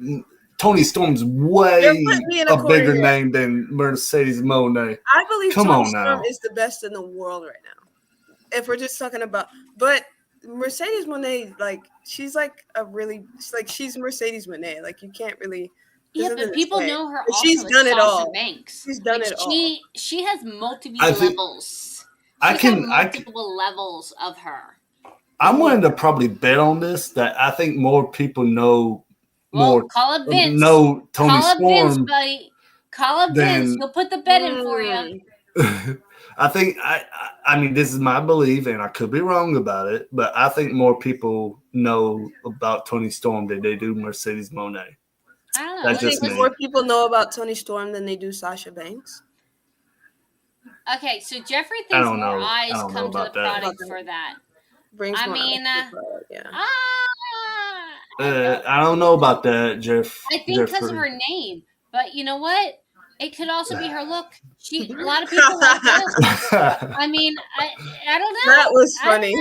Toni Storm's way a bigger name than Mercedes Moné. I believe Toni Storm is the best in the world right now. If we're just talking about, but Mercedes Moné, she's she's Mercedes Moné. You can't really. Yeah, but people know her. Also she's done it all. Banks. She's done it all. She has multiple levels. Multiple levels of her. I'm willing to probably bet on this that I think more people know call up Vince. Know Toni Storm. Call up Vince, buddy. Call up Vince. He'll put the bet in for you. I think I mean this is my belief, and I could be wrong about it, but I think more people know about Toni Storm than they do Mercedes Moné. I don't know. I think more people know about Toni Storm than they do Sasha Banks. Okay, so Jeffrey thinks more eyes come to the product for that. I don't know about that, Jeff. I think because of her name, but you know what? It could also be her look. A lot of people like her. I mean, I don't know. That was funny.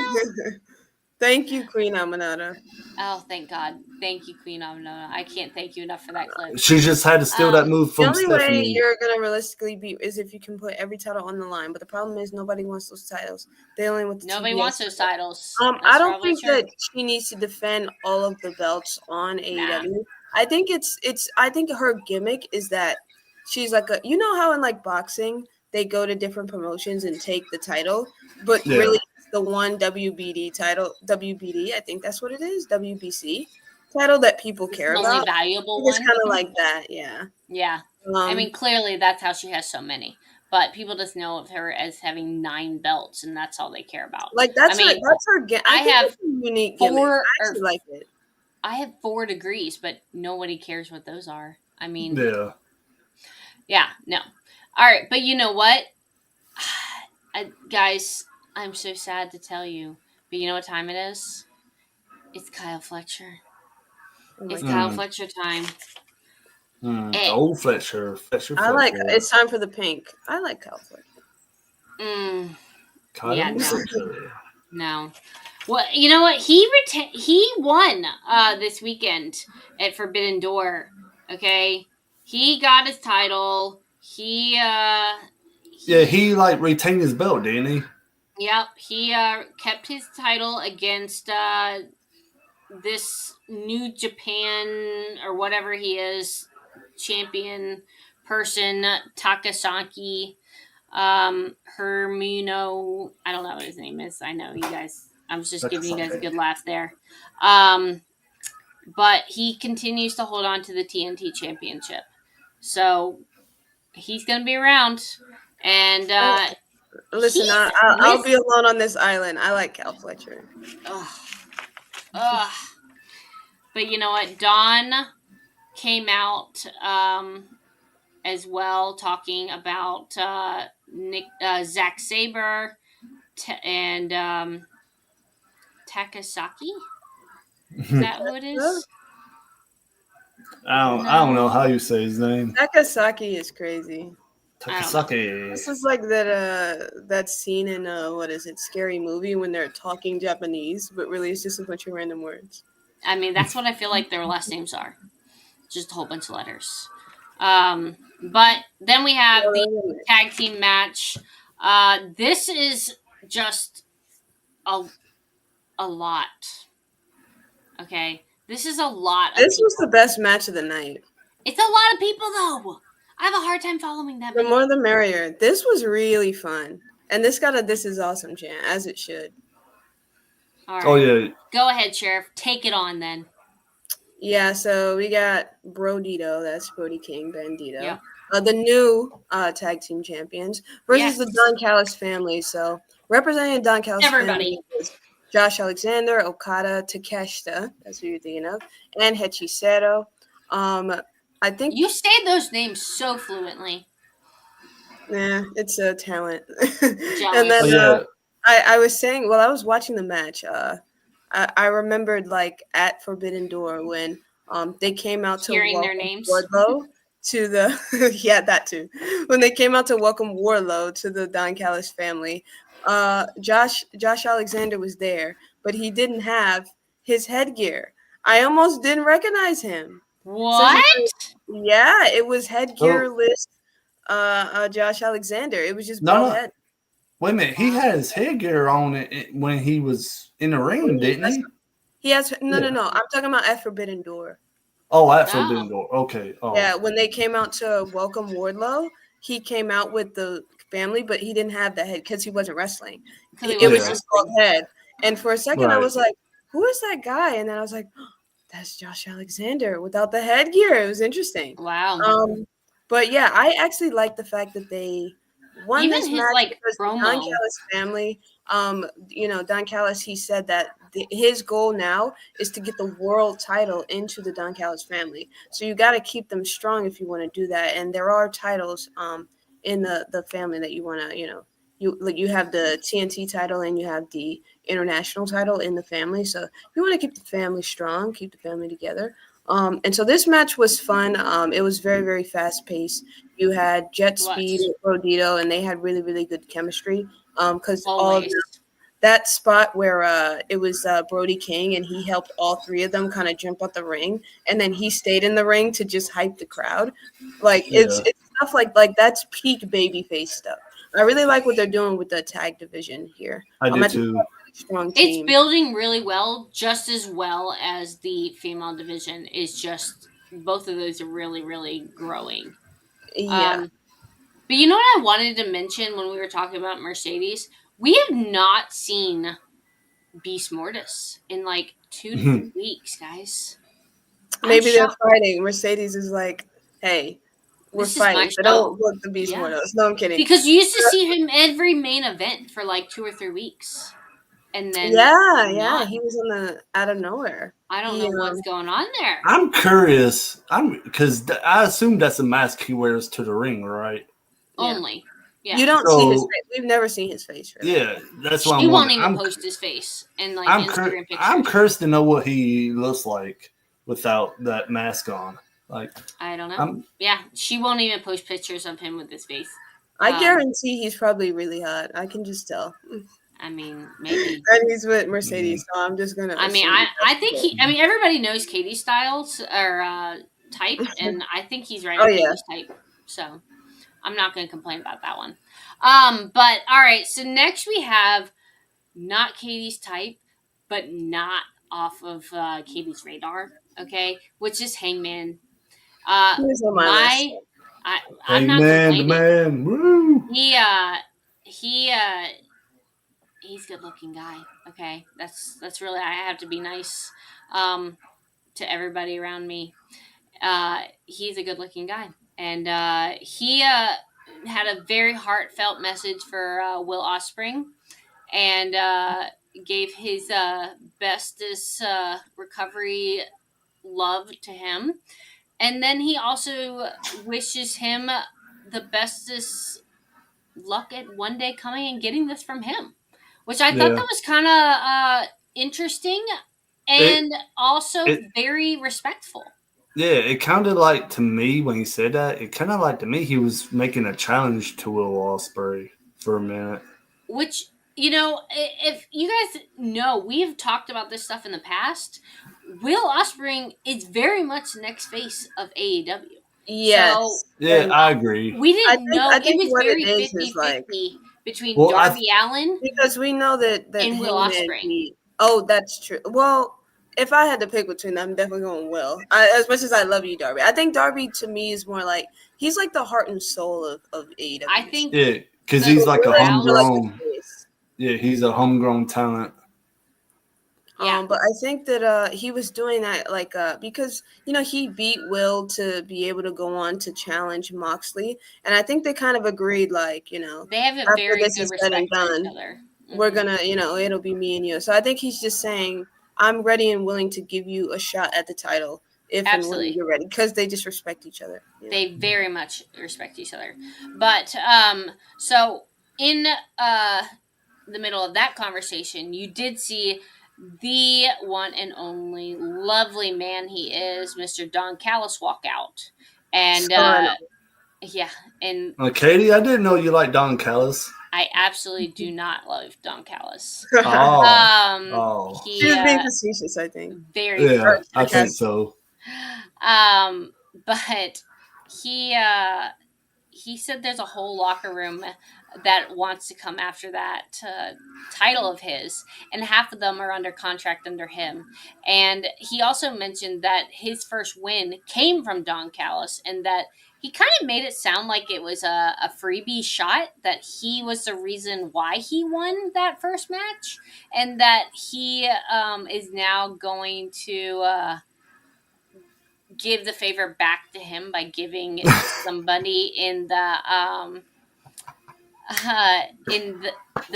Thank you, Queen Aminata. Oh, thank God. Thank you, Queen Aminata. I can't thank you enough for that clip. She just had to steal that move from Stephanie. The only way you're going to realistically beat is if you can put every title on the line. But the problem is nobody wants those titles. They only want the Nobody wants those titles. I don't think that she needs to defend all of the belts on AEW. I think I think her gimmick is that she's like how in boxing they go to different promotions and take the title, but really the one WBD title, WBD, I think that's what it is, WBC title that people care about. Only valuable one. It's kind of like that, yeah. Yeah. I mean, clearly that's how she has so many, but people just know of her as having 9 belts, and that's all they care about. That's her gimmick. I have a unique gimmick. I actually like it. I have 4 degrees, but nobody cares what those are. I mean, yeah, no. All right, but you know what? Guys, I'm so sad to tell you, but you know what time it is? It's Kyle Fletcher. It's Kyle Fletcher time. Fletcher. I like it. It's time for the pink. I like Kyle Fletcher. No. Well, you know what? He won this weekend at Forbidden Door. Okay, he got his title. He retained his belt, didn't he? Yep, he kept his title against this New Japan or whatever he is champion person, Takasaki Hermino. I don't know what his name is. I know you guys. I was just giving you guys a good laugh there. But he continues to hold on to the TNT Championship, so he's going to be around. And listen, I'll be alone on this island. I like Cal Fletcher. But you know what? Dawn came out as well, talking about Zack Sabre and Takasaki. Is that who it is? I don't know how you say his name. Takasaki is crazy. Takasaki. This is like that scene in Scary Movie when they're talking Japanese, but really it's just a bunch of random words. I mean, that's what I feel like their last names are. just a whole bunch of letters. But then we have the tag team match. This is just a lot. Okay, this is a lot. This was the best match of the night. It's a lot of people, though. I have a hard time following that. The more the merrier. This was really fun. And this got a "This is awesome" chant, as it should. All right. Oh, yeah. Go ahead, Sheriff. Take it on, then. Yeah, so we got Brodito, that's Brody King, Bandito. Yeah. The new tag team champions versus the Don Callis family. So representing the Don Callis family is Josh Alexander, Okada, Takeshita, that's who you're thinking of, and Hechicero. I think you say those names so fluently. Yeah, it's a talent. And then I was saying, while I was watching the match, I remembered like at Forbidden Door when they came out to hearing welcome their names. Wardlow to the that too. When they came out to welcome Wardlow to the Don Callis family, Josh Alexander was there, but he didn't have his headgear. I almost didn't recognize him. What? So it was headgearless. Josh Alexander. It was just bald head. Wait a minute, he had his headgear on it when he was in the ring, didn't he? He has no. I'm talking about at Forbidden Door. Oh, at Forbidden Door. Okay. Oh. Yeah, when they came out to welcome Wardlow, he came out with the family, but he didn't have the head because he wasn't wrestling. It was just bald head. And for a second, I was like, "Who is that guy?" And then I was like, oh, "That's Josh Alexander without the headgear." It was interesting. Wow. But yeah, I actually like the fact that they won even this his match like because promo. the Don Callis family. Don Callis, he said that his goal now is to get the world title into the Don Callis family. So you got to keep them strong if you want to do that. And there are titles in the family that you want to, you have the TNT title and you have the international title in the family. So you want to keep the family strong, keep the family together. And so this match was fun. It was very, very fast paced. You had Jet Speed and Brodito, and they had really, really good chemistry. Because all of that spot where it was Brody King, and he helped all three of them kind of jump out the ring, and then he stayed in the ring to just hype the crowd. Like it's stuff like that's peak babyface stuff. I really like what they're doing with the tag division here. I do too. Strong team. It's building really well, just as well as the female division is just both of those are really, really growing. Yeah. But you know what I wanted to mention when we were talking about Mercedes? We have not seen Beast Mortis in like 2 to 3 weeks, guys. Maybe they're fighting. Mercedes is like, hey, we're fighting. But don't look the Beast Mortis. No, I'm kidding. Because you used to see him every main event for like 2 or 3 weeks. And then he was on the out of nowhere. I don't know what's going on there. I'm curious. Because I assume that's a mask he wears to the ring, right? Only. Yeah. You don't see his face. We've never seen his face. Really. Yeah, that's why he won't even post his face in like Instagram pictures. I'm curious to know what he looks like without that mask on. Like I don't know. She won't even post pictures of him with his face. I guarantee he's probably really hot. I can just tell. I mean, maybe. And he's with Mercedes, so I'm just gonna. I mean, I think everybody knows Katie Styles or type, and I think he's right on Katie's type. So I'm not going to complain about that one. But all right, so next we have not Katie's type, but not off of Katie's radar. Okay, which is Hangman. He's on my list. I'm not complaining. Man, woo! He's a good looking guy. Okay. That's really, I have to be nice to everybody around me. He's a good looking guy. And he had a very heartfelt message for Will Ospreay and gave his bestest recovery love to him. And then he also wishes him the bestest luck at one day coming and getting this from him. Which I thought that was kind of interesting and also very respectful. Yeah, it kind of like to me when he said that, it kind of like to me he was making a challenge to Will Ospreay for a minute. Which, if you guys know, we've talked about this stuff in the past. Will Ospreay is very much the next face of AEW. Yes. So, yeah, I agree. We didn't know. It was what very it is 50-50 like, between Darby Allin because we know that and Will Ospreay. Oh, that's true. Well, if I had to pick between them, I'm definitely going Will. As much as I love you, Darby. I think Darby to me is more like he's like the heart and soul of AEW. I think because he's like a homegrown. Yeah, he's a homegrown talent. Yeah. But I think that he was doing that because he beat Will to be able to go on to challenge Moxley, and I think they kind of agreed they have a very good respect for each other. We're gonna it'll be me and you. So I think he's just saying I'm ready and willing to give you a shot at the title if and when you're ready, because they just respect each other. They very much respect each other. But so in the middle of that conversation, you did see the one and only lovely man he is, Mr. Don Callis, walk out. And and Katie, I didn't know you liked Don Callis. I absolutely do not love Don Callis. She's being facetious, I think. Very I think so. But he said there's a whole locker room that wants to come after that title of his, and half of them are under contract under him. And he also mentioned that his first win came from Don Callis, and that he kind of made it sound like it was a freebie shot, that he was the reason why he won that first match, and that he is now going to give the favor back to him by giving somebody in the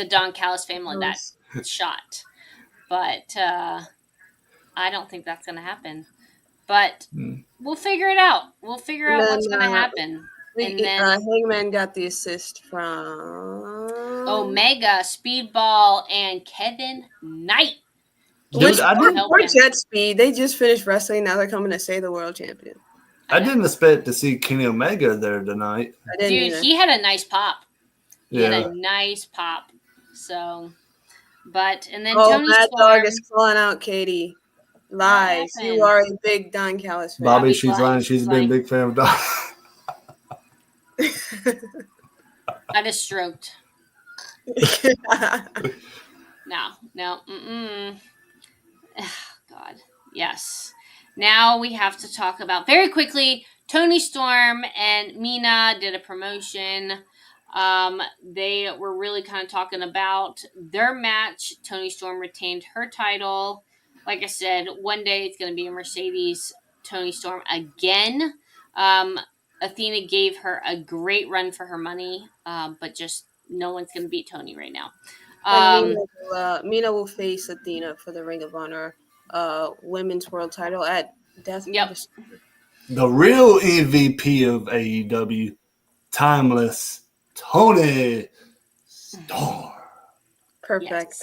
Don Callis family that shot. But I don't think that's going to happen. But we'll figure it out. We'll figure out what's going to happen. And then Hangman got the assist from Omega, Speedball, and Kevin Knight. Dude, or Jet Speed. They just finished wrestling. Now they're coming to say the world champion. I didn't expect to see Kenny Omega there tonight. Dude, he had a nice pop. He had a nice pop. So, and then Tony Mad Storm. Dog is calling out Katie. Lies. You are a big Don Callis fan. Bobby, she's lying. She's been a big fan of Don. I just stroked. No. God. Yes. Now we have to talk about very quickly. Tony Storm and Mina did a promotion. They were really kind of talking about their match. Tony Storm retained her title. Like I said, one day it's going to be a Mercedes Tony Storm again. Athena gave her a great run for her money, but just no one's going to beat Tony right now. Mina will face Athena for the Ring of Honor Women's World Title at Death. Yep. The real MVP of AEW, timeless Tony Storm. Perfect.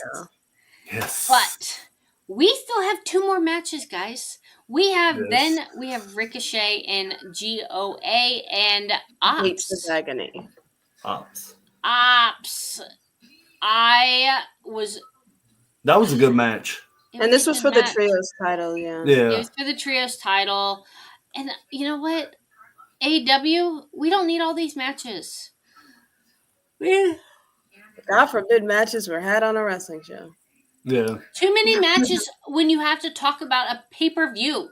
Yes. But we still have 2 more matches, guys. We have Ricochet and GOA and Ops. Gates of Agony. Ops. That was a good match. And this was for the trios title, yeah. It was for the trios title. And you know what? AEW, we don't need all these matches. God forbid matches were had on a wrestling show. Yeah. Too many matches when you have to talk about a pay-per-view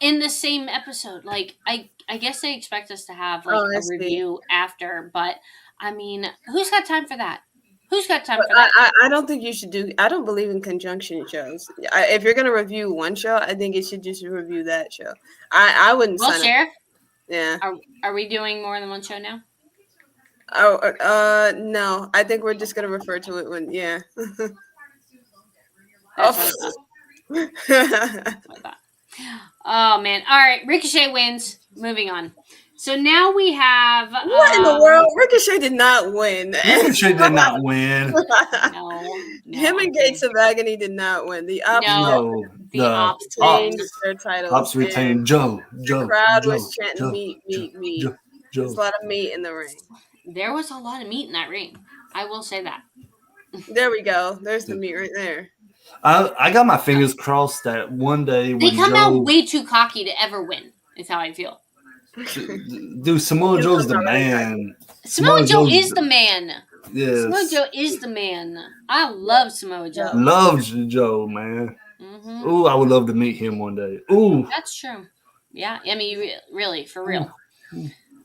in the same episode. Like, I guess they expect us to have a review after, but I mean, who's got time for that? Who's got time for that? I don't think you should I don't believe in conjunction shows. If you're going to review one show, I think you should just review that show. I wouldn't sign Sheriff? up. Yeah. Are we doing more than one show now? No. I think we're just going to refer to it when, yeah. Oh, man. All right. Ricochet wins. Moving on. So now we have... What in the world? Ricochet did not win. Ricochet did not win. No, Him and Gates of Agony did not win. The Ops, the Ops retained their title. Ops retained Joe. The crowd was chanting meat. There's a lot of meat in the ring. There was a lot of meat in that ring. I will say that. There we go. There's the meat right there. I got my fingers crossed that one day when they come out way too cocky to ever win. Is how I feel. Dude, Samoa Joe's the man. Samoa Joe is the man. Yes. Samoa Joe is the man. I love Samoa Joe. Loves Joe, man. Mm-hmm. Ooh, I would love to meet him one day. Ooh, that's true. Yeah, I mean, really, for real.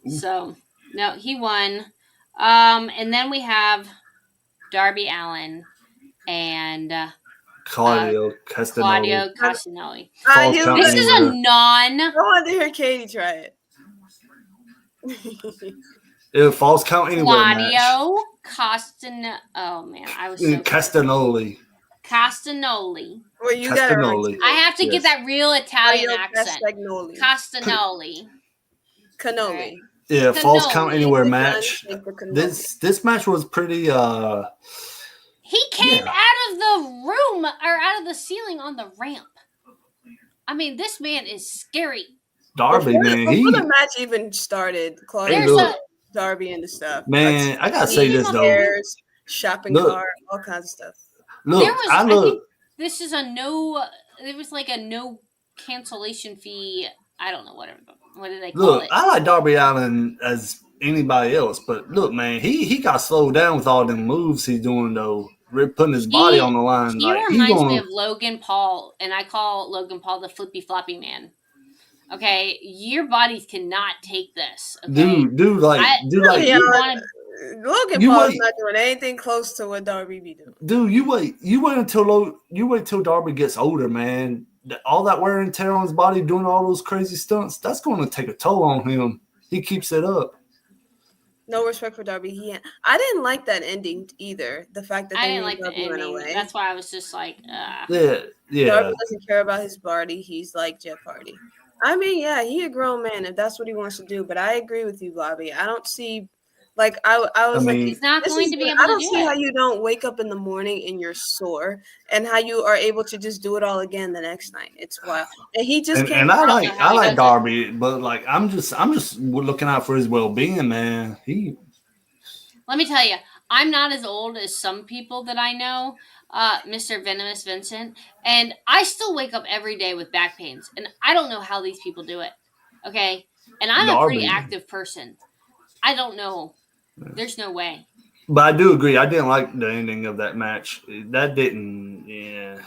So, no, he won. And then we have Darby Allin and Claudio Castagnoli. This is a non. I want to hear Katie try it. Falls count anywhere. Claudio Castagnoli. Oh man, I was so Castagnoli. Well, you got it. I have to get that real Italian accent. Castagnoli. Cannoli. Right. Yeah, falls count anywhere match. This match was pretty. He came out of the room or out of the ceiling on the ramp. I mean, this man is scary. Darby, man. Before the match even started, Claudio, Darby and the stuff. Man, I gotta say this though. Shopping cart, all kinds of stuff. Look, I think this is it was like a no cancellation fee. I don't know, whatever. What did they call it? I like Darby Allin as anybody else, but look, man, he got slowed down with all them moves he's doing though. Putting his body on the line. He reminds me of Logan Paul, and I call Logan Paul the flippy floppy man. Okay, your bodies cannot take this. Okay? Dude, Logan Paul's not doing anything close to what Darby be doing. Dude, you wait till Darby gets older, man. All that wear and tear on his body, doing all those crazy stunts, that's going to take a toll on him. He keeps it up. No respect for Darby. I didn't like that ending either. The fact that I didn't like the ending. Away. That's why I was just like, Yeah. Darby doesn't care about his body. He's like Jeff Hardy. I mean, yeah, he a grown man if that's what he wants to do. But I agree with you, Bobby. I don't see, like, I was like, he's not going to be able to do it. I don't see how you don't wake up in the morning and you're sore, and how you are able to just do it all again the next night. It's wild. And he just can't. And I like Darby, but like I'm just looking out for his well-being, man. Let me tell you, I'm not as old as some people that I know, Mr. Venomous Vincent, and I still wake up every day with back pains, and I don't know how these people do it. Okay, and I'm a pretty active person. I don't know. There's no way. But I do agree. I didn't like the ending of that match. That didn't. Yeah.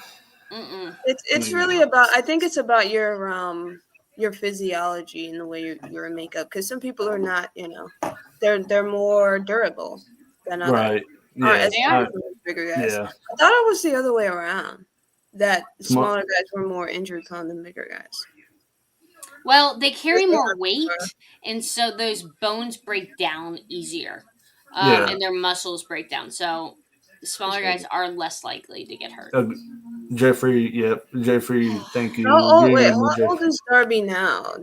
It's really about. I think it's about your physiology and the way you're in makeup. Because some people are not. They're more durable than others. Right. Yeah. Bigger guys. Yeah. I thought it was the other way around. That smaller guys were more injury prone than bigger guys. Well, they carry more weight, and so those bones break down easier, and their muscles break down. So the smaller guys are less likely to get hurt. Jeffrey, thank you. How old is Darby now?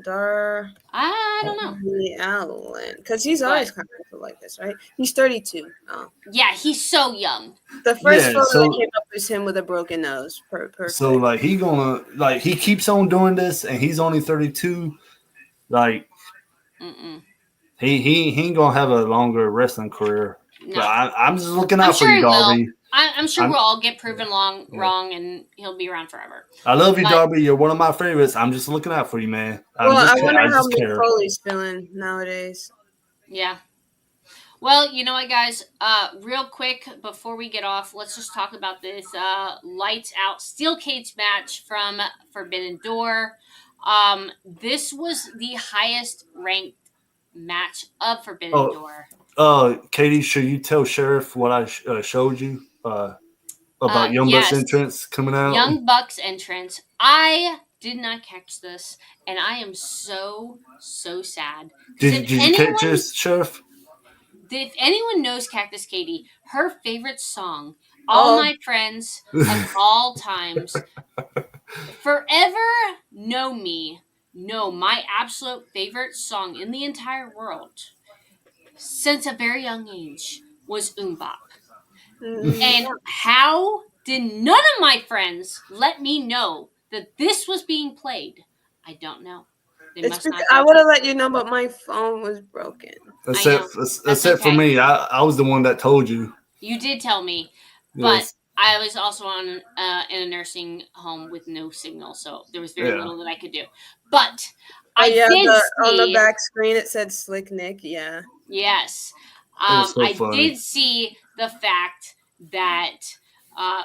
I don't know. Allin, because he's always kind of like this, right? He's 32. Oh. Yeah, he's so young. The first photo that came up was him with a broken nose. So like he keeps on doing this, and he's only 32. Like, he ain't gonna have a longer wrestling career. No. But I'm just looking out for you, Darby. I'm sure we'll all get proven wrong, and he'll be around forever. I love you, Darby. You're one of my favorites. I'm just looking out for you, man. I wonder how Mick Foley's feeling nowadays. Yeah. Well, you know what, guys? Real quick, before we get off, let's just talk about this lights out steel cage match from Forbidden Door. This was the highest ranked match of Forbidden Door. Katie, should you tell Sheriff what I showed you about Young Bucks entrance coming out? Young Bucks entrance. I did not catch this, and I am so sad. Did you catch this, Sheriff? If anyone knows Cactus Caitie, her favorite song, All My Friends of All Times, Forever Know Me, my absolute favorite song in the entire world since a very young age was Bop. And how did none of my friends let me know that this was being played? I don't know. I would have let you know, but my phone was broken. Except for me. I was the one that told you. You did tell me. But I was also in a nursing home with no signal, so there was very little that I could do. But I did see on the back screen it said Slick Nick. Yeah. Yes, so I funny. did see the fact that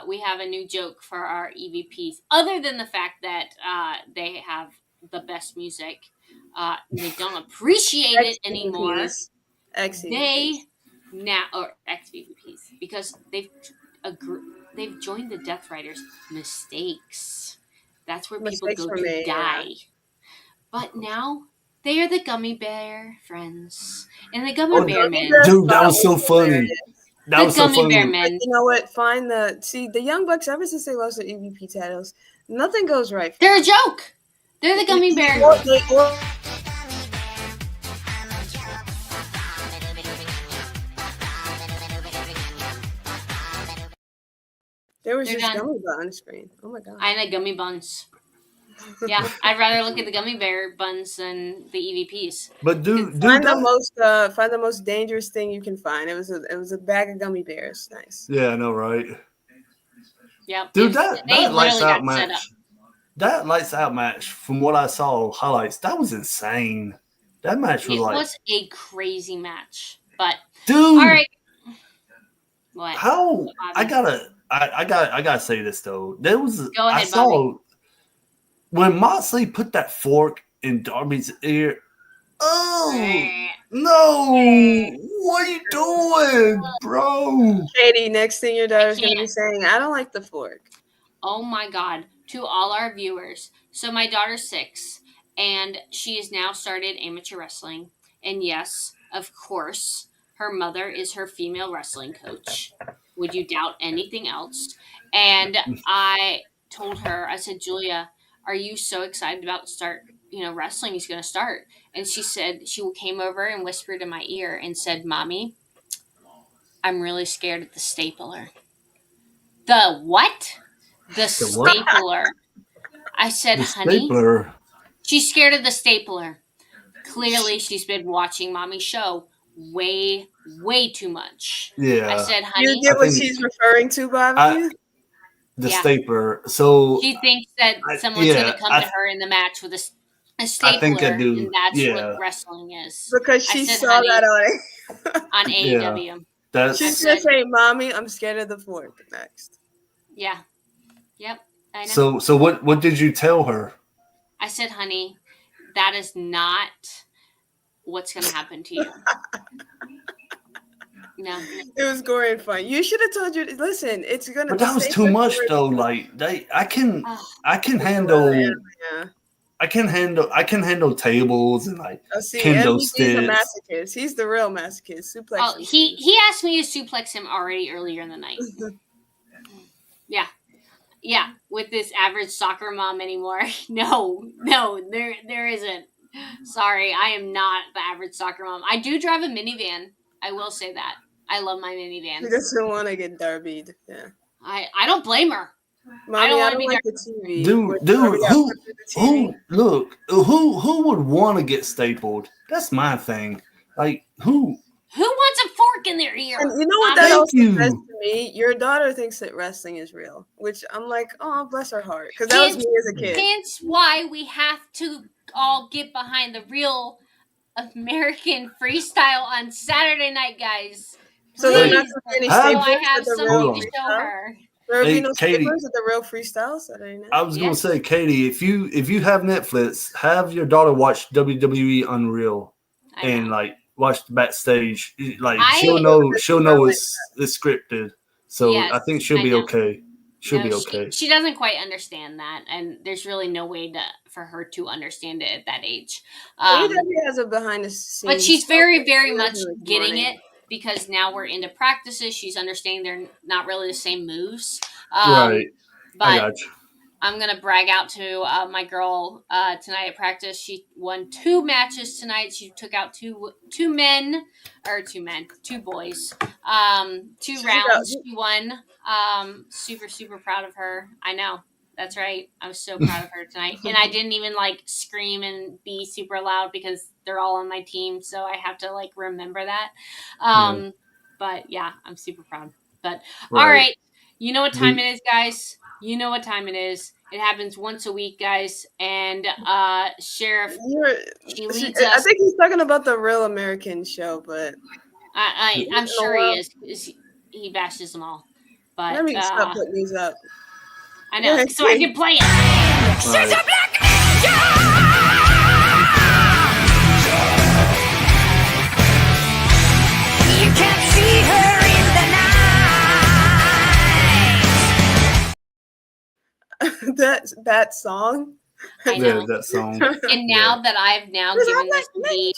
we have a new joke for our EVPs. Other than the fact that they have the best music, they don't appreciate it anymore. They now or ex-VPs because they've joined the Death Riders. Mistakes. That's where people go to die. Yeah. But now they are the Gummy Bear friends and the Gummy Bear men. Dude, that was so funny. That was so funny. Bear men. You know what? The Young Bucks. Ever since they lost their EVP titles, nothing goes right. They're a joke. They're the Gummy Bear. There was just gummy bun on the screen. Oh my god! I like gummy buns. Yeah, I'd rather look at the gummy bear buns than the EVPs. But find the most dangerous thing you can find. It was a bag of gummy bears. Nice. Yeah, I know, right? Yeah, dude, that lights out match. That lights out match, from what I saw highlights, that was insane. That match was a crazy match. But dude, all right. What? How I gotta say this though. Go ahead, I saw Bobby. When Moxley put that fork in Darby's ear. Oh no! What are you doing, bro? Katie, next thing your daughter's gonna be saying, I don't like the fork. Oh my god. To all our viewers. So my daughter's 6 and she has now started amateur wrestling. And yes, of course, her mother is her female wrestling coach. Would you doubt anything else? And I told her, I said, Julia, are you so excited about wrestling is going to start? And she said, she came over and whispered in my ear and said, Mommy, I'm really scared of the stapler. The what? The stapler. I said, honey, stapler. She's scared of the stapler. Clearly, she's been watching Mommy's show way too much. Yeah. I said, honey. You get what she's referring to, Bobby? The stapler. So she thinks that someone's going to come to her in the match with a stapler. I think I do. And that's what wrestling is. Because she saw that on AEW. She's going to say, Mommy, I'm scared of the fork next. Yeah. Yep. I know. So what did you tell her? I said, honey, that is not what's going to happen to you. No. It was gory and fun. You should have told you. Listen, it's gonna. But that was too much, though. Like I can handle. Yeah. I can handle tables and kendo sticks. He's the real masochist. Suplex. Oh, he asked me to suplex him already earlier in the night. Yeah. With this average soccer mom anymore. No, there isn't. Sorry, I am not the average soccer mom. I do drive a minivan. I will say that. I love my minivan. She doesn't want to get derbied. Yeah. I don't blame her. Mommy, I don't like the TV. Dude, who would want to get stapled? That's my thing. Like, who wants a fork in their ear? And you know what that also says to me? Your daughter thinks that wrestling is real, which I'm like, oh, bless her heart. Because that was me as a kid. That's why we have to all get behind the real American freestyle on Saturday night, guys. So they're not any staples. I have something to show her. There will be no staplers at the real freestyle Saturday night. I was going to say, Katie, if you have Netflix, have your daughter watch WWE Unreal and watch the backstage. She'll know it's scripted. So yes, I think she'll be okay. She'll be okay. She doesn't quite understand that, and there's really no way for her to understand it at that age. AEW has a behind the scenes, but she's very, very much getting it because now we're into practices. She's understanding they're not really the same moves. Right. But I got you. I'm going to brag out to my girl tonight at practice. She won 2 matches tonight. She took out two boys. 2 rounds. She won. Super, super proud of her. I know. That's right. I was so proud of her tonight. And I didn't even scream and be super loud because they're all on my team. So I have to remember that. But yeah, I'm super proud. But all right. You know what time it is, guys? You know what time it is. It happens once a week, guys. And Sheriff, she leads us. I think he's talking about the Real American show, but I'm sure he is. He bashes them all. But let me stop putting these up. I know, so I can play it. She's a black ninja! You can't see her in the night. that song. I know. that song. And now that I've given this to be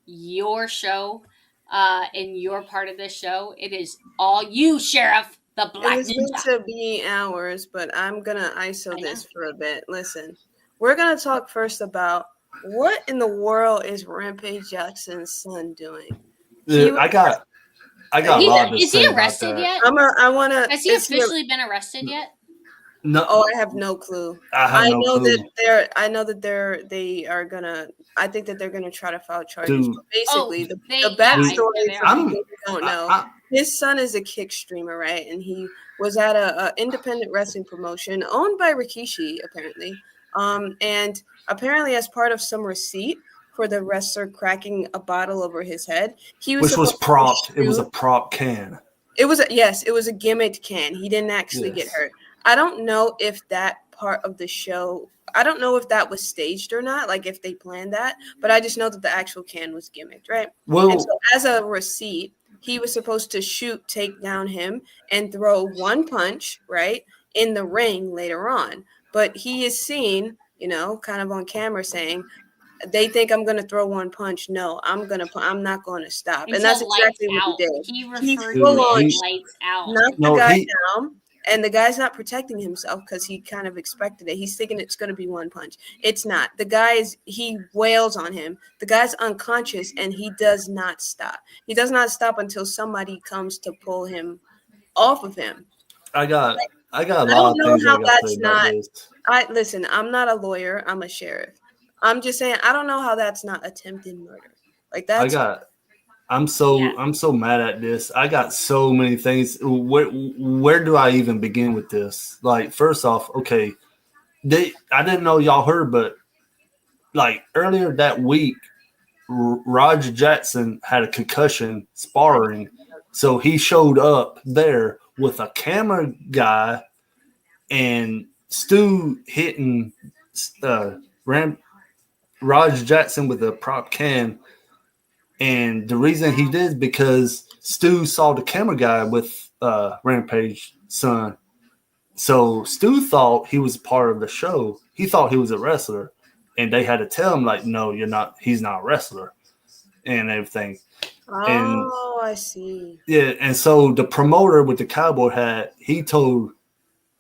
your show, and your part of this show, it is all you, Sheriff. The Black It's Ninja. meant to be hours, but I'm gonna ISO this for a bit. Listen, we're gonna talk first about what in the world is Rampage Jackson's son doing. Dude, I got a lot to say. Is he arrested yet? Has he officially been arrested yet? No. Oh, I have no clue. I know that they are gonna. I think that they're gonna try to file charges. But basically, the backstory for people who don't know. His son is a kick streamer, right? And he was at a independent wrestling promotion owned by Rikishi, apparently. And apparently, as part of some receipt for the wrestler cracking a bottle over his head, which was propped. It was a prop can. It was a gimmicked can. He didn't actually get hurt. I don't know if that part of the show. I don't know if that was staged or not, like if they planned that. But I just know that the actual can was gimmicked, right? Well, and so as a receipt, he was supposed to take down him and throw one punch, right, in the ring later on. But he is seen, kind of on camera saying, they think I'm going to throw one punch. No, I'm not going to stop. And that's exactly what he did. He full on lights out. Knocked the guy down. And the guy's not protecting himself because he kind of expected it. He's thinking it's going to be one punch. It's not. He wails on him. The guy's unconscious and he does not stop. He does not stop until somebody comes to pull him off of him. I got a lot of things I got to say about this. Listen, I'm not a lawyer. I'm a sheriff. I'm just saying, I don't know how that's not attempted murder. Like that's. I'm so mad at this. I got so many things. Where do I even begin with this? Like, first off, okay, I didn't know y'all heard, but like earlier that week, Roger Jackson had a concussion sparring, so he showed up there with a camera guy and Stu hitting Roger Jackson with a prop can. And the reason he did is because Stu saw the camera guy with Rampage's son. So Stu thought he was part of the show. He thought he was a wrestler. And they had to tell him, like, no, you're not. He's not a wrestler and everything. Oh, I see. Yeah, and so the promoter with the cowboy hat, he told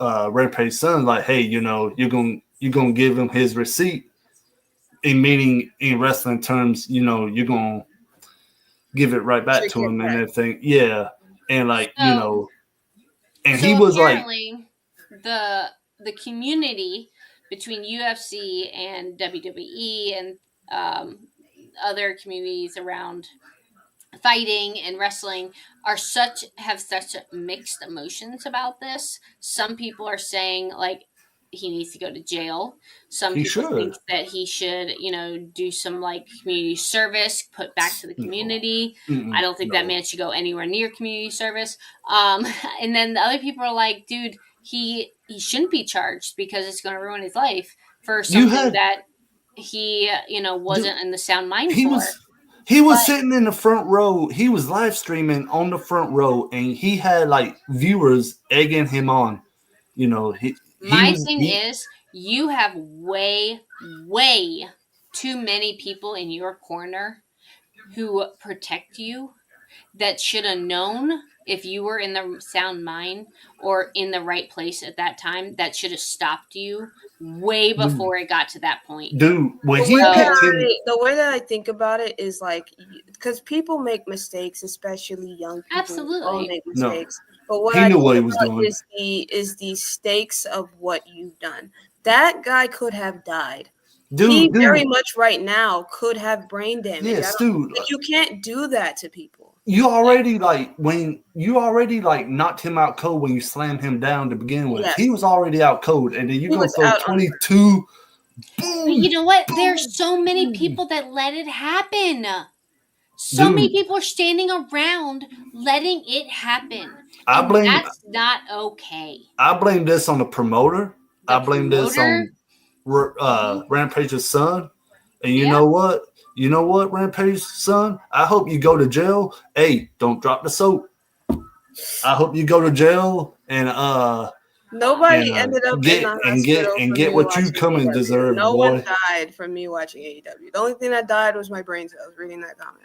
Rampage's son, like, hey, you're gonna give him his receipt. Meaning in wrestling terms, you're gonna give it right back to him and everything. Yeah. And and he was like the community between UFC and WWE and other communities around fighting and wrestling have such mixed emotions about this. Some people are saying like he needs to go to jail. Some people think that he should, do some like community service, put back to the community. I don't think that man should go anywhere near community service. And then the other people are like, dude, he shouldn't be charged because it's going to ruin his life for something that he, wasn't in the sound mind for. He was sitting in the front row. He was live streaming on the front row, and he had like viewers egging him on. My thing is, you have way, way too many people in your corner who protect you that should have known if you were in the sound mind or in the right place at that time. That should have stopped you way before it got to that point. Dude, the way that I think about it is like, because people make mistakes, especially young people. Absolutely. Make mistakes. No. But what he knew what he was doing is the stakes of what you've done. That guy could have died. Dude, very much right now could have brain damage. Yes, dude. You can't do that to people. you already knocked him out cold when you slammed him down to begin with. Yes. He was already out cold, and then you're gonna throw 22. Boom, but you know what? Boom, there's so many people that let it happen. So many people are standing around letting it happen. That's not okay. I blame this on the promoter. I blame this on Rampage's son. And you know what? You know what, Rampage's son? I hope you go to jail. Hey, don't drop the soap. I hope you go to jail and nobody ended up get what you come and deserve. No one died from me watching AEW. The only thing that died was my brain cells reading that comment.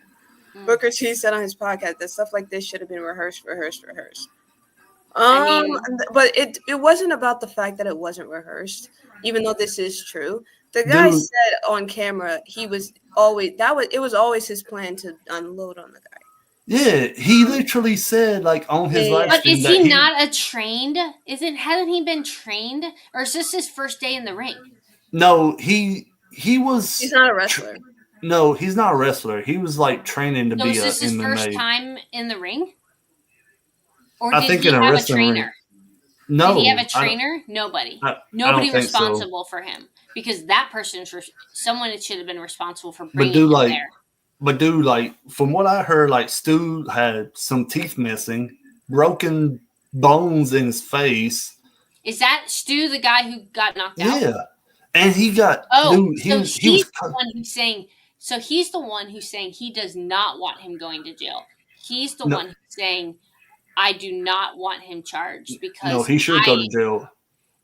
Booker T said on his podcast that stuff like this should have been rehearsed. But it wasn't about the fact that it wasn't rehearsed, even though this is true. The guy said on camera it was always his plan to unload on the guy. Yeah, he literally said on his live stream. But is he not a trained? Hasn't he been trained, or is this his first day in the ring? No, he was. He's not a wrestler. No, he's not a wrestler. He was training to be a MMA. So is this his first time in the ring? Or I think he have a trainer? Ring. No. Did he have a trainer? Nobody. Nobody responsible for him. Because that person someone should have been responsible for bringing him there. But dude, from what I heard, Stu had some teeth missing, broken bones in his face. Is that Stu, the guy who got knocked out? Yeah. And he got he's the one who's saying he's the one who's saying he does not want him going to jail. He's the one who's saying I do not want him charged because he should go to jail.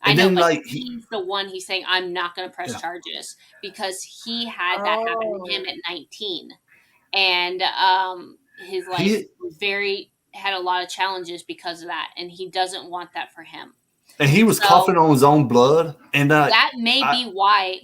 And I know, but he's the one who's saying I'm not going to press charges because he had that happen to him at 19, and his life had a lot of challenges because of that, and he doesn't want that for him. And he was coughing on his own blood, and that may be why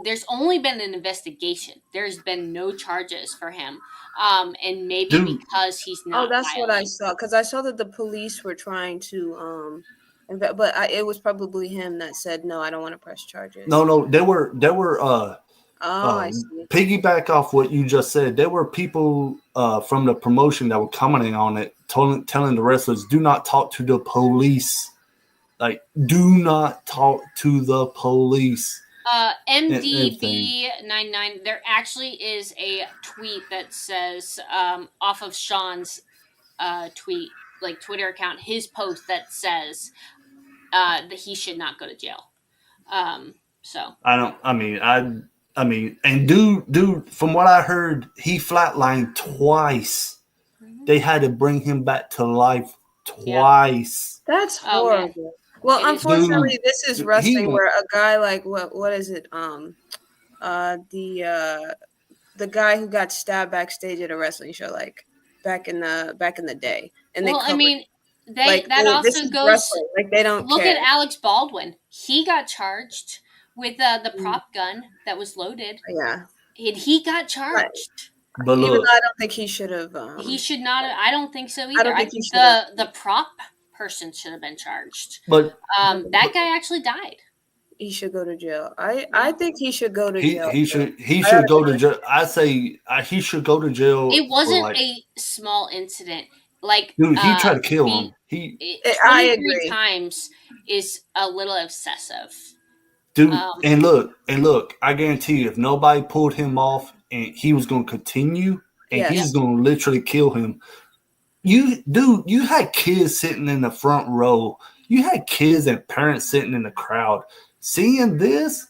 there's only been an investigation. There's been no charges for him, and maybe because he's not. Oh, that's violent. What I saw because I saw that the police were trying to. But it was probably him that said, no, I don't want to press charges. No, there were I see. Piggyback off what you just said. There were people from the promotion that were commenting on it, telling the wrestlers, do not talk to the police. Do not talk to the police. MDB99, there actually is a tweet that says, off of Sean's tweet, Twitter account, his post that says that he should not go to jail. And dude, from what I heard, he flatlined twice. Mm-hmm. They had to bring him back to life twice. Yeah. That's horrible. Well, unfortunately, this is wrestling where a guy what is it? The guy who got stabbed backstage at a wrestling show, back in the day. And that also goes. They don't look care. at Alex Baldwin. He got charged with the prop gun that was loaded. Yeah, and he got charged. But look, even though I don't think he should have. He should not. I don't think so either. I think the prop person should have been charged. But that guy actually died. He should go to jail. I think he should go to jail. He should go to jail. I say he should go to jail. It wasn't a small incident. Dude, he tried to kill him. I agree. 23 times is a little excessive. Dude, and look, I guarantee you, if nobody pulled him off and he was going to continue and he was going to literally kill him. You had kids sitting in the front row. You had kids and parents sitting in the crowd seeing this.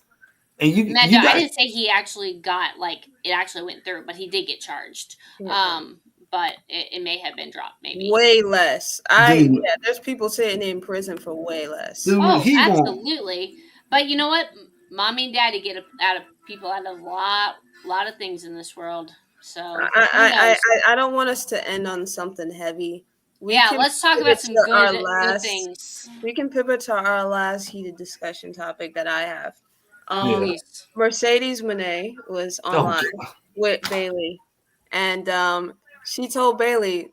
And I didn't say he actually got it actually went through, but he did get charged. Yeah. But it may have been dropped, maybe. Way less. There's people sitting in prison for way less. Dude, absolutely. But you know what? Mommy and daddy get people out of a lot of things in this world. So I don't want us to end on something heavy. Let's talk about some good things. We can pivot to our last heated discussion topic that I have. Mercedes Moné was online with Bayley, and she told Bayley,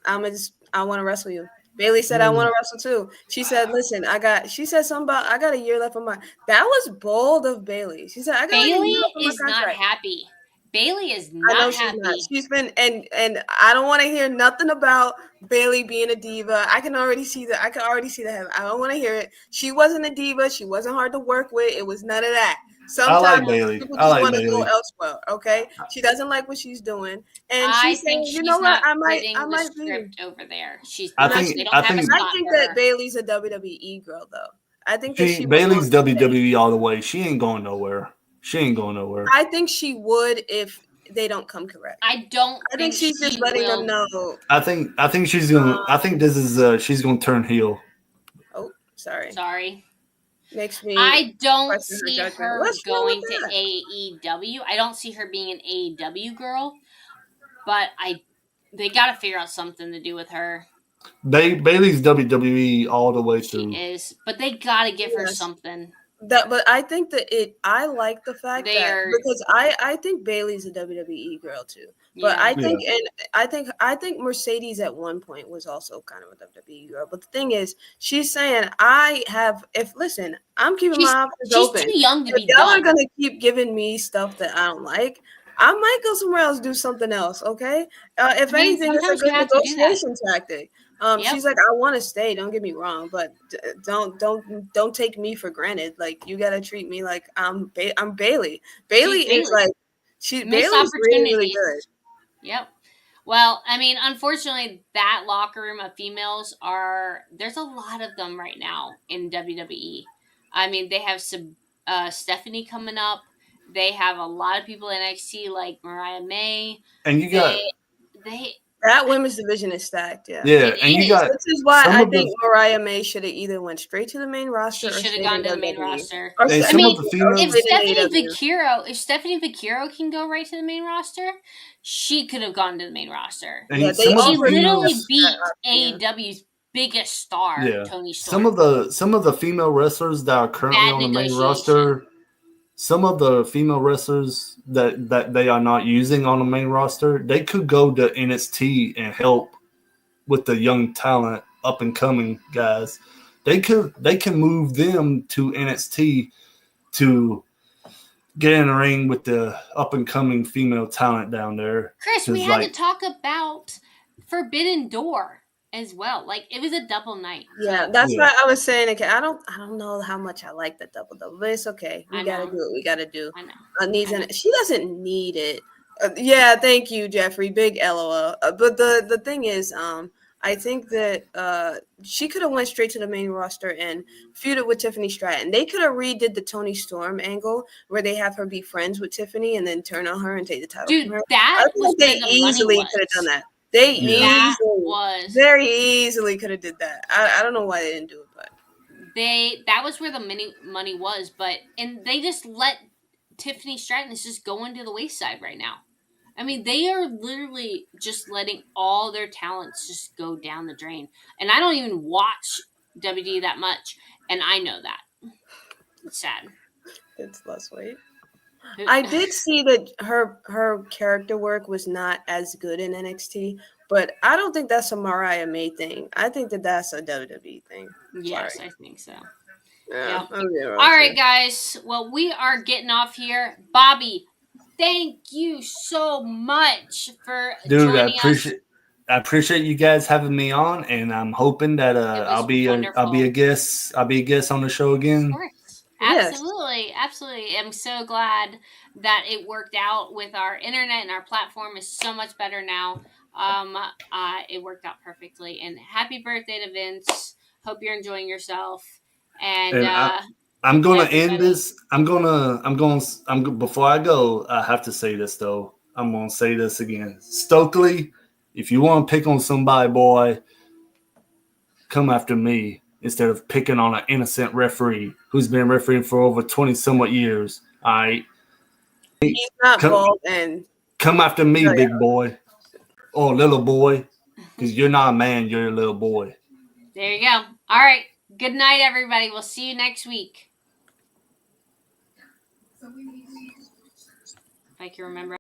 I want to wrestle you. Bayley said, I want to wrestle too. She said, listen, she said something about, I got a year left on my, that was bold of Bayley. She said, Bayley is not happy. Bailey is not I know happy. she's not. She's been and I don't want to hear nothing about Bailey being a diva. I can already see that. I don't want to hear it. She wasn't a diva. She wasn't hard to work with. It was none of that. Sometimes people just want to go elsewhere. Okay, she doesn't like what she's doing, and she's saying, "You know what? I might be over there." I think that Bailey's a WWE girl, though. I think that Bailey's WWE all the way. She ain't going nowhere. I think she would if they don't come correct. I think she's just letting them know. I think she's gonna. I think this is. She's gonna turn heel. Oh, sorry. Makes me. I don't see her going to AEW. I don't see her being an AEW girl, but they got to figure out something to do with her. Bailey's WWE all the way through. She is, but they got to give her something. But I think that I like the fact because I think Bailey's a WWE girl too. But I think Mercedes at one point was also kind of a WWE girl. But the thing is, she's saying I'm keeping my options open. She's too young to be y'all are gonna keep giving me stuff that I don't like, I might go somewhere else, do something else. Okay. If anything, it's a good negotiation tactic. She's like, I want to stay. Don't get me wrong, but don't take me for granted. Like, you gotta treat me like I'm Bailey. Bailey is like Bailey's really, really good. Yep. Well, I mean, unfortunately, that locker room of females there's a lot of them right now in WWE. I mean, they have some Stephanie coming up. They have a lot of people in NXT like Mariah May. And you got that women's division is stacked, yeah. Yeah, and you got. This is why I think Mariah May should have either went straight to the main roster. She should have gone to the main roster. If Stephanie Vaquero can go right to the main roster, she could have gone to the main roster. Yeah, she literally beat AEW's biggest star, Tony Storm. Some of the female wrestlers that are currently on the main roster. Some of the female wrestlers that they are not using on the main roster, they could go to NXT and help with the young talent, up and coming guys. They can move them to NXT to get in the ring with the up and coming female talent down there. Chris, we had to talk about Forbidden Door as well. Like, it was a double night. Yeah, that's why I was saying. Okay, I don't know how much I like the double, but it's okay. We gotta do what we gotta do. I know. She doesn't need it. Yeah, thank you, Jeffrey. Big LOL. But the thing is, I think that she could have went straight to the main roster and feuded with Tiffany Stratton. They could have redid the Toni Storm angle where they have her be friends with Tiffany and then turn on her and take the title from her. I think they easily could have done that. They very easily could have did that. I don't know why they didn't do it, but that was where the money was. And they just let Tiffany Stratton just go into the wayside right now. I mean, they are literally just letting all their talents just go down the drain. And I don't even watch WWE that much, and I know that. It's sad. It's less weight. I did see that her character work was not as good in NXT, but I don't think that's a Mariah May thing. I think that that's a WWE thing. Yes, I think so. Yeah. All right, guys. Well, we are getting off here. Bobby, thank you so much for joining us. I appreciate you guys having me on, and I'm hoping that I'll be a guest on the show again. Of course. Absolutely. I'm so glad that it worked out with our internet, and our platform is so much better now. It worked out perfectly. And happy birthday to Vince. Hope you're enjoying yourself. And I'm gonna end this. Before I go, I have to say this though. I'm gonna say this again. Stokely, if you want to pick on somebody, boy, come after me. Instead of picking on an innocent referee who's been refereeing for over 20 somewhat years. All right. He's not bald and come after me, big boy. Or little boy. Because you're not a man, you're a little boy. There you go. All right. Good night, everybody. We'll see you next week. If I can remember.